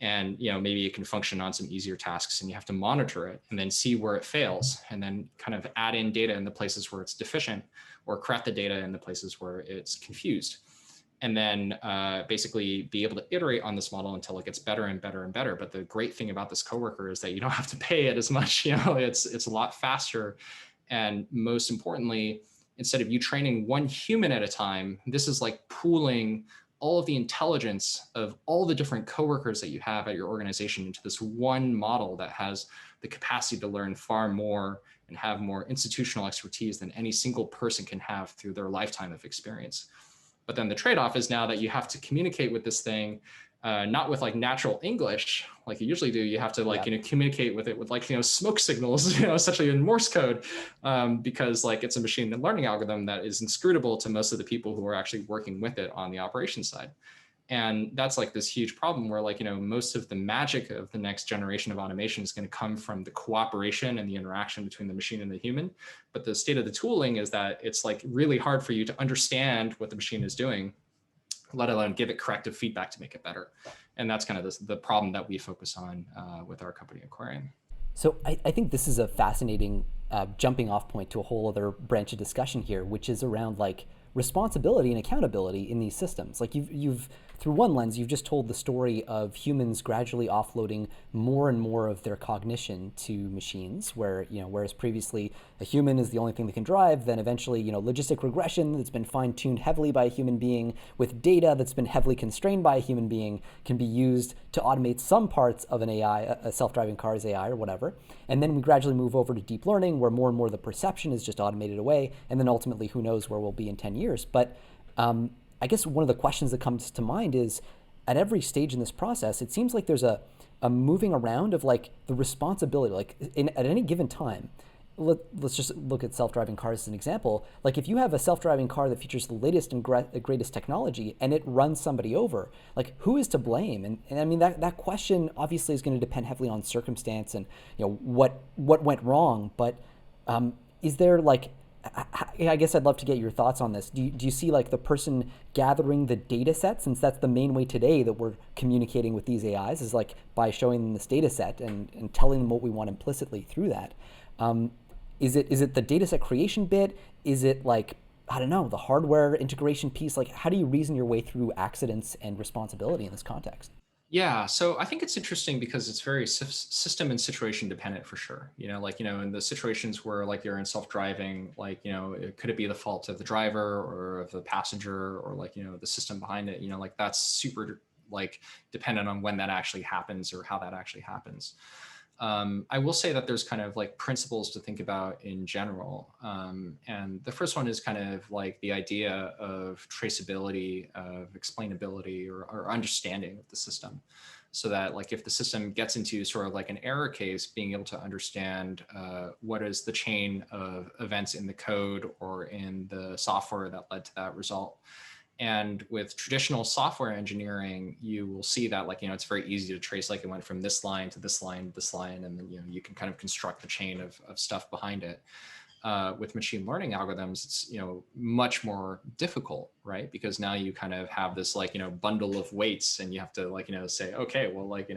And maybe it can function on some easier tasks, and you have to monitor it and then see where it fails, and then kind of add in data in the places where it's deficient, or correct the data in the places where it's confused. And then basically be able to iterate on this model until it gets better and better and better. But the great thing about this coworker is that you don't have to pay it as much. It's a lot faster. And most importantly, instead of you training one human at a time, this is like pooling all of the intelligence of all the different coworkers that you have at your organization into this one model that has the capacity to learn far more and have more institutional expertise than any single person can have through their lifetime of experience. But then the trade-off is now that you have to communicate with this thing, not with like natural English, like you usually do. You have to like, communicate with it with like, smoke signals, essentially in Morse code, because like it's a machine learning algorithm that is inscrutable to most of the people who are actually working with it on the operations side. And that's like this huge problem where like, most of the magic of the next generation of automation is going to come from the cooperation and the interaction between the machine and the human. But the state of the tooling is that it's like really hard for you to understand what the machine is doing, let alone give it corrective feedback to make it better. And that's kind of the problem that we focus on with our company, Aquarium. So I think this is a fascinating jumping off point to a whole other branch of discussion here, which is around like responsibility and accountability in these systems. Like you've through one lens, you've just told the story of humans gradually offloading more and more of their cognition to machines, where, whereas previously a human is the only thing that can drive, then eventually, logistic regression that's been fine-tuned heavily by a human being with data that's been heavily constrained by a human being can be used to automate some parts of an AI, a self-driving car's AI or whatever. And then we gradually move over to deep learning, where more and more of the perception is just automated away. And then ultimately, who knows where we'll be in 10 years. But I guess one of the questions that comes to mind is, at every stage in this process, it seems like there's a moving around of like the responsibility, like at any given time. Let's just look at self-driving cars as an example. Like if you have a self-driving car that features the latest and greatest technology and it runs somebody over, like who is to blame? And I mean, that question obviously is going to depend heavily on circumstance and what went wrong. But is there like, I guess I'd love to get your thoughts on this. Do you see like the person gathering the data set, since that's the main way today that we're communicating with these AIs, is like by showing them this data set and telling them what we want implicitly through that. Is it the data set creation bit? Is it like, I don't know, the hardware integration piece? Like how do you reason your way through accidents and responsibility in this context? Yeah, so I think it's interesting because it's very system and situation dependent for sure. In the situations where like you're in self-driving, like, could it be the fault of the driver or of the passenger or like, the system behind it, like that's super like dependent on when that actually happens or how that actually happens. I will say that there's kind of like principles to think about in general. And the first one is kind of like the idea of traceability, of explainability or understanding of the system. So that like if the system gets into sort of like an error case, being able to understand what is the chain of events in the code or in the software that led to that result. And with traditional software engineering, you will see that like, it's very easy to trace, like it went from this line to this line, to this line, and then, you can kind of construct the chain of stuff behind it. With machine learning algorithms, it's, much more difficult, right? Because now you kind of have this like, bundle of weights and you have to like, say, okay, well, like,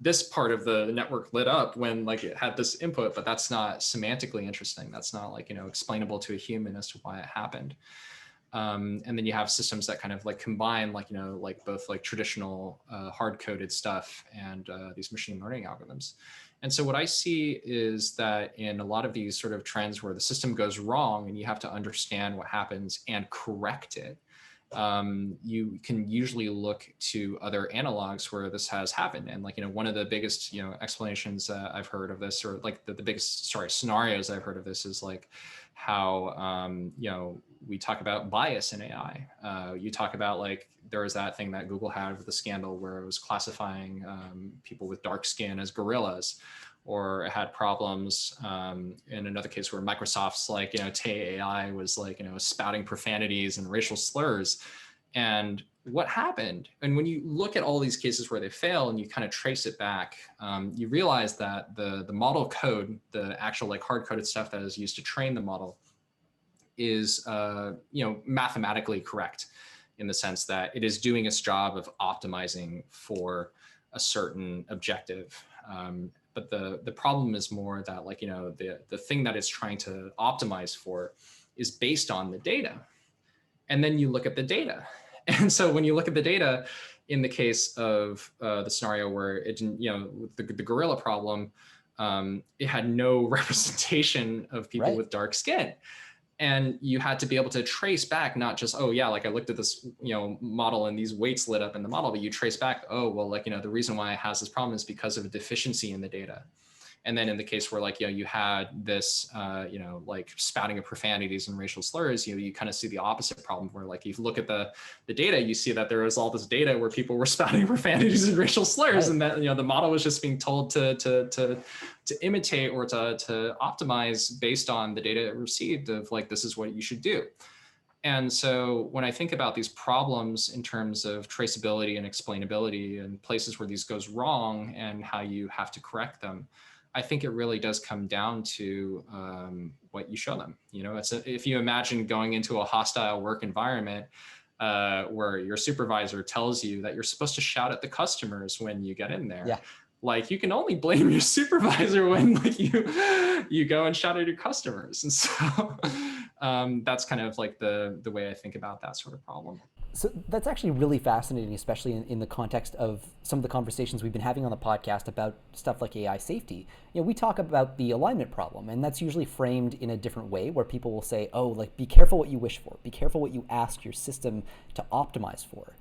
this part of the network lit up when like it had this input, but that's not semantically interesting. That's not like, explainable to a human as to why it happened. And then you have systems that kind of like combine like, like both like traditional hard-coded stuff and these machine learning algorithms. And so what I see is that in a lot of these sort of trends where the system goes wrong and you have to understand what happens and correct it, you can usually look to other analogs where this has happened. And like, one of the biggest, explanations I've heard of this, or like the biggest, scenarios I've heard of this is like how, we talk about bias in AI. You talk about like, there was that thing that Google had with the scandal where it was classifying people with dark skin as gorillas, or it had problems in another case where Microsoft's like, Tay AI was like, spouting profanities and racial slurs. And what happened? And when you look at all these cases where they fail and you kind of trace it back, you realize that the model code, the actual like hard-coded stuff that is used to train the model is, mathematically correct in the sense that it is doing its job of optimizing for a certain objective. But the problem is more that like, the thing that it's trying to optimize for is based on the data. And then you look at the data. And so when you look at the data, in the case of the scenario where it didn't, the gorilla problem, it had no representation of people with dark skin. And you had to be able to trace back, not just, oh yeah, like I looked at this, model and these weights lit up in the model, but you trace back, oh, well, like, the reason why it has this problem is because of a deficiency in the data. And then in the case where like, you had this, like spouting of profanities and racial slurs, you kind of see the opposite problem where like, if you look at the data, you see that there was all this data where people were spouting profanities and racial slurs, and that, the model was just being told to imitate or to optimize based on the data it received of like, this is what you should do. And so when I think about these problems in terms of traceability and explainability and places where these goes wrong and how you have to correct them, I think it really does come down to what you show them. If you imagine going into a hostile work environment where your supervisor tells you that you're supposed to shout at the customers when you get in there. Yeah. Like you can only blame your supervisor when like you go and shout at your customers. And so that's kind of like the way I think about that sort of problem. So that's actually really fascinating, especially in the context of some of the conversations we've been having on the podcast about stuff like AI safety. We talk about the alignment problem, and that's usually framed in a different way where people will say, oh, like, be careful what you wish for. Be careful what you ask your system to optimize for.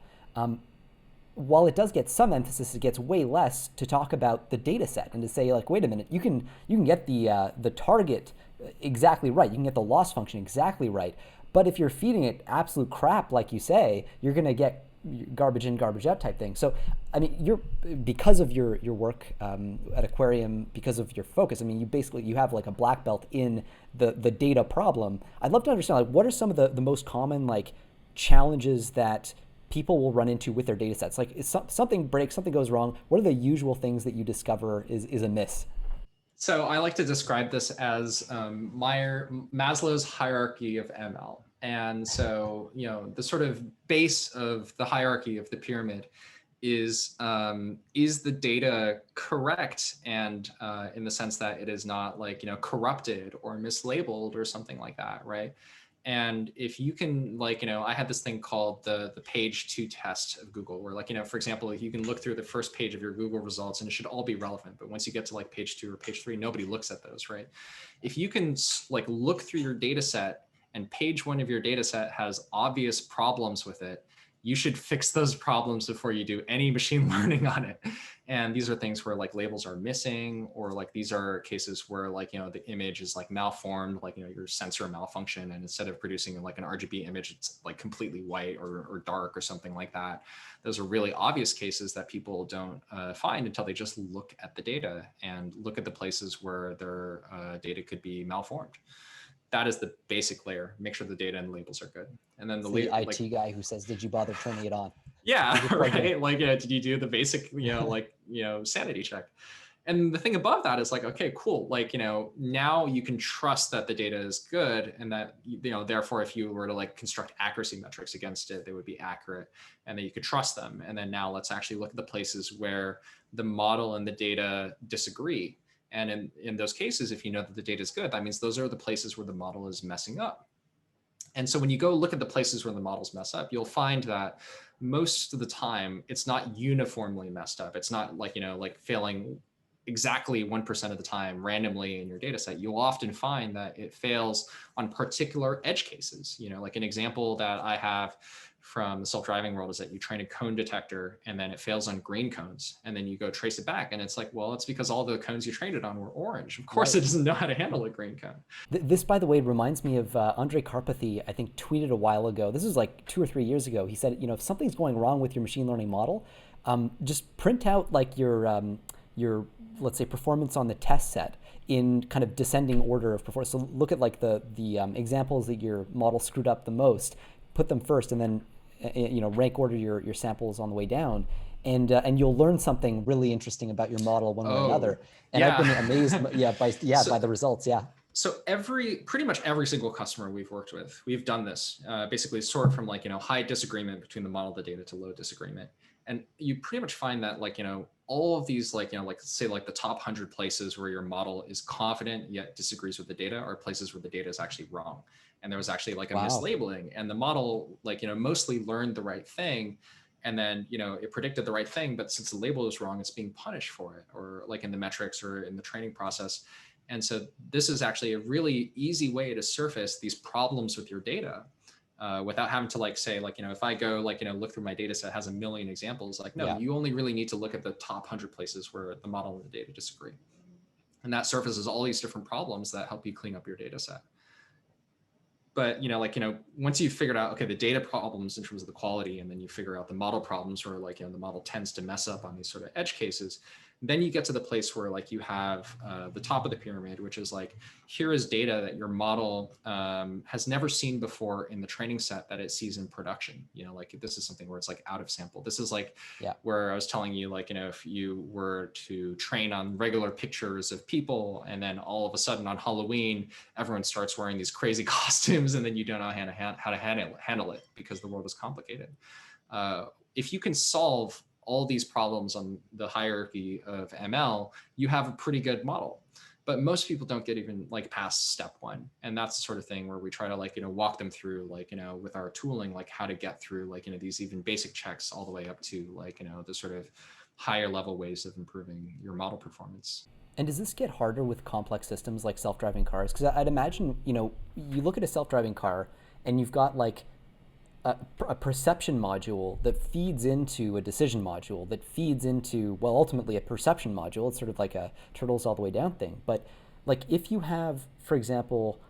While it does get some emphasis, it gets way less to talk about the data set and to say, like, wait a minute, you can get the target exactly right. You can get the loss function exactly right. But if you're feeding it absolute crap, like you say, you're going to get garbage in, garbage out type thing. So, I mean, because of your work at Aquarium, because of your focus, I mean, you have like a black belt in the data problem. I'd love to understand, like, what are some of the most common like challenges that people will run into with their data sets? Like, if something breaks, something goes wrong, what are the usual things that you discover is amiss? So I like to describe this as Maslow's hierarchy of ML. And so, the sort of base of the hierarchy of the pyramid is the data correct? And in the sense that it is not like, corrupted or mislabeled or something like that, right? And if you can, like, I had this thing called the page 2 test of Google, where like, for example, you can look through the first page of your Google results and it should all be relevant. But once you get to like page 2 or page 3, nobody looks at those, right? If you can like look through your data set and page 1 of your data set has obvious problems with it, you should fix those problems before you do any machine learning on it. And these are things where like labels are missing, or like these are cases where like, the image is like malformed, like, your sensor malfunction. And instead of producing like an RGB image, it's like completely white or dark or something like that. Those are really obvious cases that people don't find until they just look at the data and look at the places where their data could be malformed. That is the basic layer. Make sure the data and labels are good. And then the IT guy who says, did you bother turning it on? Yeah, right. Like, did you do the basic, sanity check? And the thing above that is like, okay, cool. Like, now you can trust that the data is good, and that, therefore, if you were to like construct accuracy metrics against it, they would be accurate, and that you could trust them. And then now let's actually look at the places where the model and the data disagree. And in those cases, if you know that the data is good, that means those are the places where the model is messing up. And so when you go look at the places where the models mess up, you'll find that most of the time it's not uniformly messed up. It's not like, like failing exactly 1% of the time randomly in your data set. You'll often find that it fails on particular edge cases. Like an example that I have from the self-driving world is that you train a cone detector and then it fails on green cones. And then you go trace it back and it's like, well, it's because all the cones you trained it on were orange. Of course, Right. it doesn't know how to handle a green cone. This, by the way, reminds me of Andre Karpathy, I think, tweeted a while ago. This was like 2 or 3 years ago. He said, if something's going wrong with your machine learning model, just print out like your, let's say, performance on the test set in kind of descending order of performance. So look at like the examples that your model screwed up the most, put them first, and then rank order your samples on the way down, and you'll learn something really interesting about your model one way or Oh, another. And I've been amazed, yeah. yeah, So, by the results. Yeah. so pretty much every single customer we've worked with, we've done this, basically sort from like, high disagreement between the model, the data to low disagreement. And you pretty much find that like, all of these, like, like say like the top 100 places where your model is confident yet disagrees with the data are places where the data is actually wrong. And there was actually like a Wow. mislabeling, and the model, like, mostly learned the right thing. And then, it predicted the right thing, but since the label is wrong, it's being punished for it, or like in the metrics or in the training process. And so this is actually a really easy way to surface these problems with your data, without having to like say like, if I go like, look through my data set has a million examples, like, no, Yeah. you only really need to look at the top 100 places where the model and the data disagree. And that surfaces all these different problems that help you clean up your data set. But like, once you've figured out, okay, the data problems in terms of the quality, and then you figure out the model problems where like, the model tends to mess up on these sort of edge cases, then you get to the place where like you have the top of the pyramid, which is like, here is data that your model has never seen before in the training set that it sees in production. Like this is something where it's like out of sample. This is like Yeah. where I was telling you, like, if you were to train on regular pictures of people, and then all of a sudden on Halloween, everyone starts wearing these crazy costumes, and then you don't know how to handle it because the world is complicated. If you can solve all these problems on the hierarchy of ML, you have a pretty good model. But most people don't get even like past step one. And that's the sort of thing where we try to like, walk them through like, with our tooling, like how to get through like, these even basic checks all the way up to like, the sort of higher level ways of improving your model performance. And does this get harder with complex systems like self-driving cars? Because I'd imagine, you look at a self-driving car and you've got like a perception module that feeds into a decision module that feeds into, well, ultimately a perception module. It's sort of like a turtles all the way down thing. But like if you have, for example,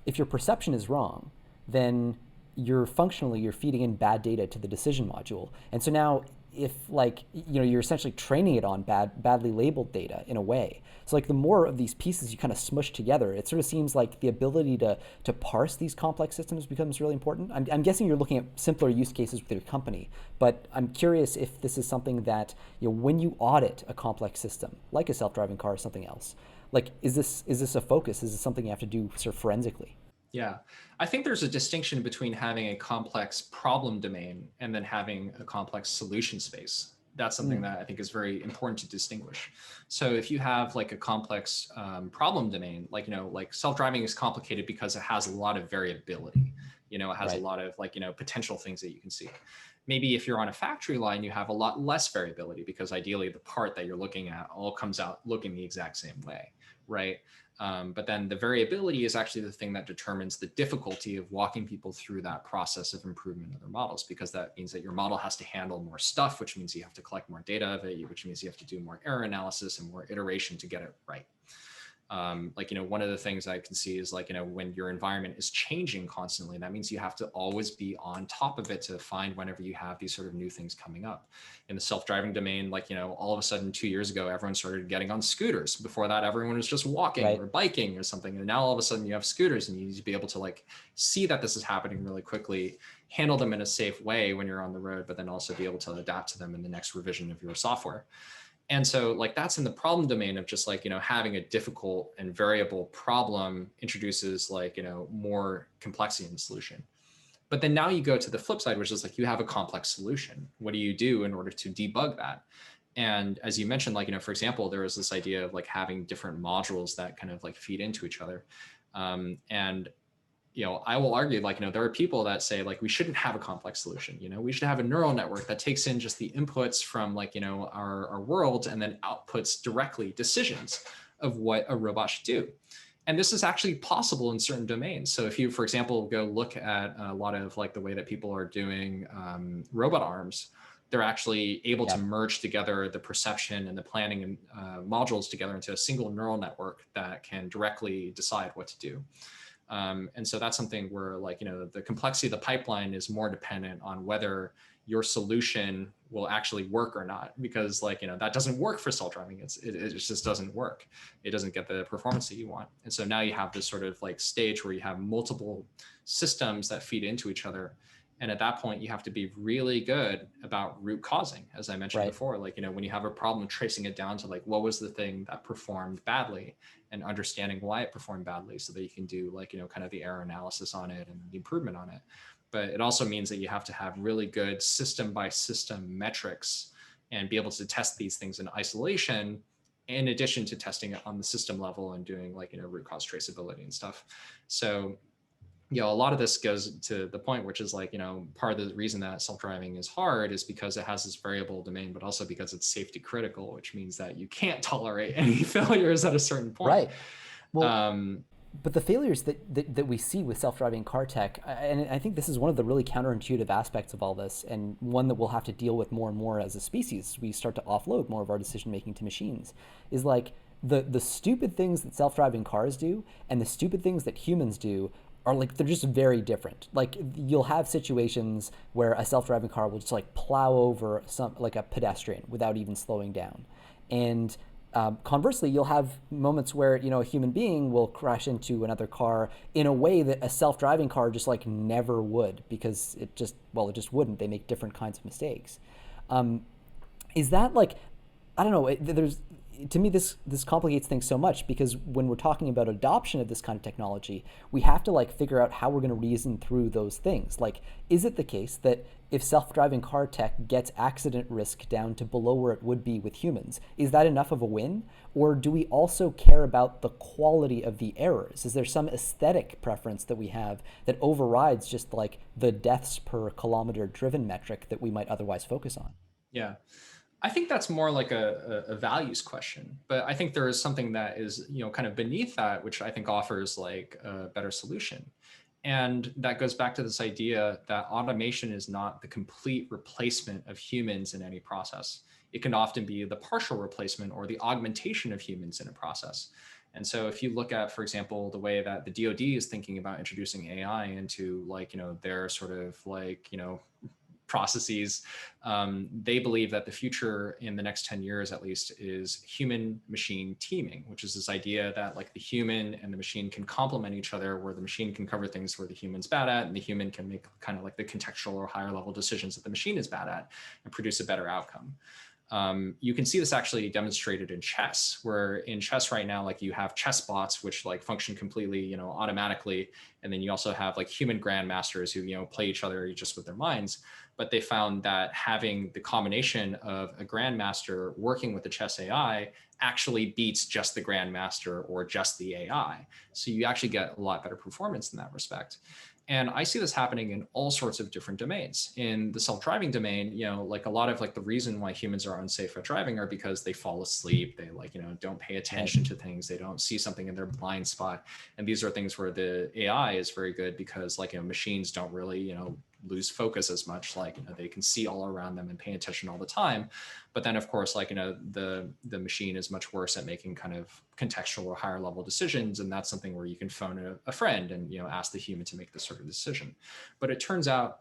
if your perception is wrong, then you're feeding in bad data to the decision module. And so now if like you're essentially training it on badly labeled data in a way. So like the more of these pieces you kind of smush together, it sort of seems like the ability to parse these complex systems becomes really important. I'm guessing you're looking at simpler use cases with your company, but I'm curious if this is something that when you audit a complex system like a self-driving car or something else, like is this a focus? Is this something you have to do sort of forensically? Yeah, I think there's a distinction between having a complex problem domain and then having a complex solution space. That's something Mm, that I think is very important to distinguish. So if you have like a complex problem domain, like, like self-driving is complicated because it has a lot of variability. It has a right. lot of like, potential things that you can see. Maybe if you're on a factory line, you have a lot less variability because ideally the part that you're looking at all comes out looking the exact same way, right? But then the variability is actually the thing that determines the difficulty of walking people through that process of improvement of their models, because that means that your model has to handle more stuff, which means you have to collect more data of it, which means you have to do more error analysis and more iteration to get it right. Like, one of the things I can see is like, when your environment is changing constantly, that means you have to always be on top of it to find whenever you have these sort of new things coming up. In the self-driving domain, like, all of a sudden 2 years ago, everyone started getting on scooters. Before that, everyone was just walking Right. or biking or something. And now all of a sudden you have scooters, and you need to be able to like see that this is happening really quickly, handle them in a safe way when you're on the road, but then also be able to adapt to them in the next revision of your software. And so like that's in the problem domain of just like, having a difficult and variable problem introduces like, more complexity in the solution. But then now you go to the flip side, which is like you have a complex solution. What do you do in order to debug that? And as you mentioned, like, for example, there was this idea of like having different modules that kind of like feed into each other. And I will argue, like, there are people that say, like, we shouldn't have a complex solution. We should have a neural network that takes in just the inputs from, like, our world, and then outputs directly decisions of what a robot should do. And this is actually possible in certain domains. So if you, for example, go look at a lot of like the way that people are doing robot arms, they're actually able to Yep. merge together the perception and the planning and modules together into a single neural network that can directly decide what to do. And so that's something where, like, the complexity of the pipeline is more dependent on whether your solution will actually work or not, because, like, that doesn't work for self-driving. It just doesn't work. It doesn't get the performance that you want. And so now you have this sort of like stage where you have multiple systems that feed into each other. And at that point, you have to be really good about root causing, as I mentioned Right. before. Like, when you have a problem, tracing it down to, like, what was the thing that performed badly, and understanding why it performed badly, so that you can do, like, kind of the error analysis on it and the improvement on it. But it also means that you have to have really good system by system metrics and be able to test these things in isolation, in addition to testing it on the system level and doing, like, root cause traceability and stuff. So a lot of this goes to the point, which is, like, part of the reason that self-driving is hard is because it has this variable domain, but also because it's safety critical, which means that you can't tolerate any failures at a certain point. Right. Well, Um, but the failures that we see with self-driving car tech, and I think this is one of the really counterintuitive aspects of all this, and one that we'll have to deal with more and more as a species. We start to offload more of our decision making to machines. Is like the stupid things that self-driving cars do and the stupid things that humans do are, like, they're just very different. Like, you'll have situations where a self-driving car will just like plow over some, like, a pedestrian without even slowing down, and conversely, you'll have moments where a human being will crash into another car in a way that a self-driving car just like never would, because it just wouldn't. They make different kinds of mistakes. Um, is that like, I don't know. There's, to me, this complicates things so much, because when we're talking about adoption of this kind of technology, we have to like figure out how we're going to reason through those things. Like, is it the case that if self-driving car tech gets accident risk down to below where it would be with humans, is that enough of a win? Or do we also care about the quality of the errors? Is there some aesthetic preference that we have that overrides just like the deaths per kilometer driven metric that we might otherwise focus on? yeah. I think that's more like a values question, but I think there is something that is, kind of beneath that, which I think offers like a better solution. And that goes back to this idea that automation is not the complete replacement of humans in any process. It can often be the partial replacement or the augmentation of humans in a process. And so if you look at, for example, the way that the DoD is thinking about introducing AI into, like, their sort of like, processes, they believe that the future in the next 10 years at least is human machine teaming, which is this idea that, like, the human and the machine can complement each other, where the machine can cover things where the human's bad at, and the human can make kind of like the contextual or higher level decisions that the machine is bad at and produce a better outcome. You can see this actually demonstrated in chess, where in chess right now, like, you have chess bots, which like function completely, automatically. And then you also have like human grandmasters who, play each other just with their minds. But they found that having the combination of a grandmaster working with the chess AI actually beats just the grandmaster or just the AI. So you actually get a lot better performance in that respect. And I see this happening in all sorts of different domains. In the self-driving domain, like, a lot of like the reason why humans are unsafe at driving are because they fall asleep. They, like, don't pay attention to things. They don't see something in their blind spot. And these are things where the AI is very good, because, like, machines don't really, lose focus as much. Like, they can see all around them and pay attention all the time. But then, of course, like, the machine is much worse at making kind of contextual or higher level decisions. And that's something where you can phone a friend and, ask the human to make this sort of decision. But it turns out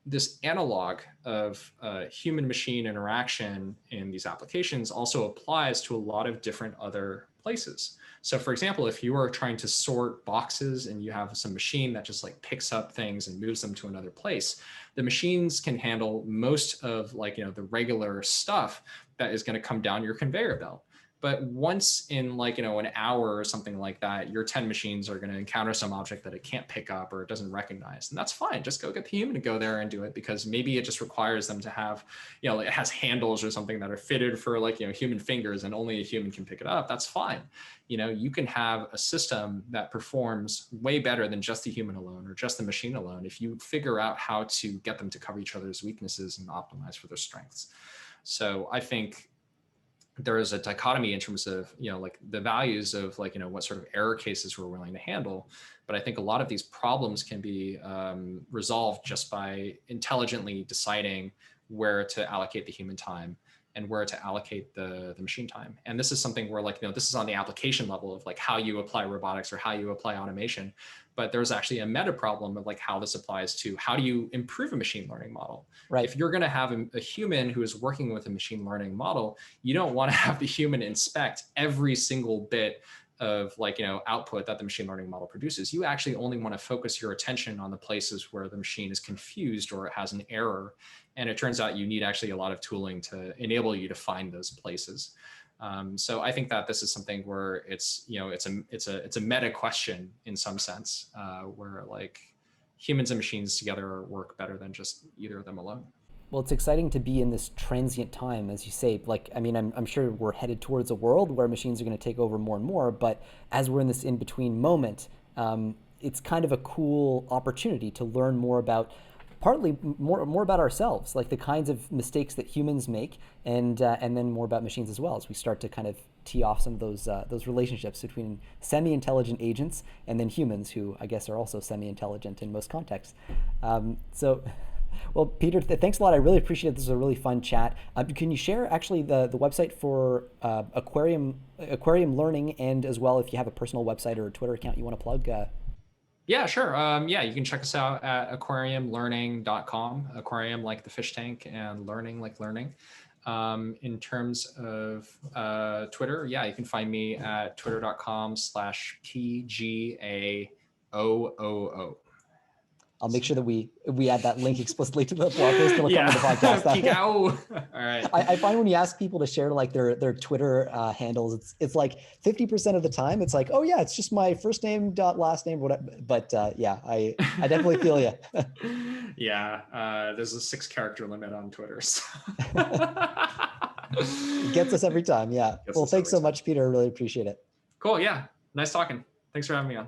this analog of human machine interaction in these applications also applies to a lot of different other places. So, for example, if you are trying to sort boxes and you have some machine that just like picks up things and moves them to another place, the machines can handle most of, like, the regular stuff that is going to come down your conveyor belt. But once in like, an hour or something like that, your 10 machines are going to encounter some object that it can't pick up or it doesn't recognize. And that's fine. Just go get the human to go there and do it, because maybe it just requires them to have, like it has handles or something that are fitted for like, human fingers, and only a human can pick it up. That's fine. You can have a system that performs way better than just the human alone or just the machine alone if you figure out how to get them to cover each other's weaknesses and optimize for their strengths. So I think there is a dichotomy in terms of, like the values of like, what sort of error cases we're willing to handle. But I think a lot of these problems can be resolved just by intelligently deciding where to allocate the human time and where to allocate the machine time. And this is something where like, this is on the application level of like how you apply robotics or how you apply automation. But there's actually a meta problem of like how this applies to how do you improve a machine learning model. Right. If you're going to have a human who is working with a machine learning model, you don't want to have the human inspect every single bit of like, output that the machine learning model produces. You actually only want to focus your attention on the places where the machine is confused or it has an error. And it turns out you need actually a lot of tooling to enable you to find those places. So I think that this is something where it's a meta question in some sense, where like humans and machines together work better than just either of them alone. Well, it's exciting to be in this transient time, as you say. Like, I mean, I'm sure we're headed towards a world where machines are going to take over more and more. But as we're in this in-between moment, it's kind of a cool opportunity to learn more about, partly more about ourselves, like the kinds of mistakes that humans make, and then more about machines as well, as we start to kind of tee off some of those relationships between semi-intelligent agents and then humans, who I guess are also semi-intelligent in most contexts. So. Well, Peter, thanks a lot. I really appreciate it. This was a really fun chat. Can you share actually the website for Aquarium Learning, and as well if you have a personal website or a Twitter account you want to plug? Yeah, sure. Yeah, you can check us out at aquariumlearning.com. Aquarium like the fish tank and learning like learning. In terms of Twitter, yeah, you can find me at twitter.com/PGAOOO. I'll make sure that we add that link explicitly to the blog post that'll come with the podcast. Peek out. All right. I find when you ask people to share like their Twitter handles, it's like 50% of the time it's like, oh yeah, it's just my first name dot last name, whatever. But yeah, I definitely feel you. Yeah, there's a 6-character limit on Twitter. So. It gets us every time. Yeah. Well, thanks so much, Peter. I really appreciate it. Cool. Yeah. Nice talking. Thanks for having me on.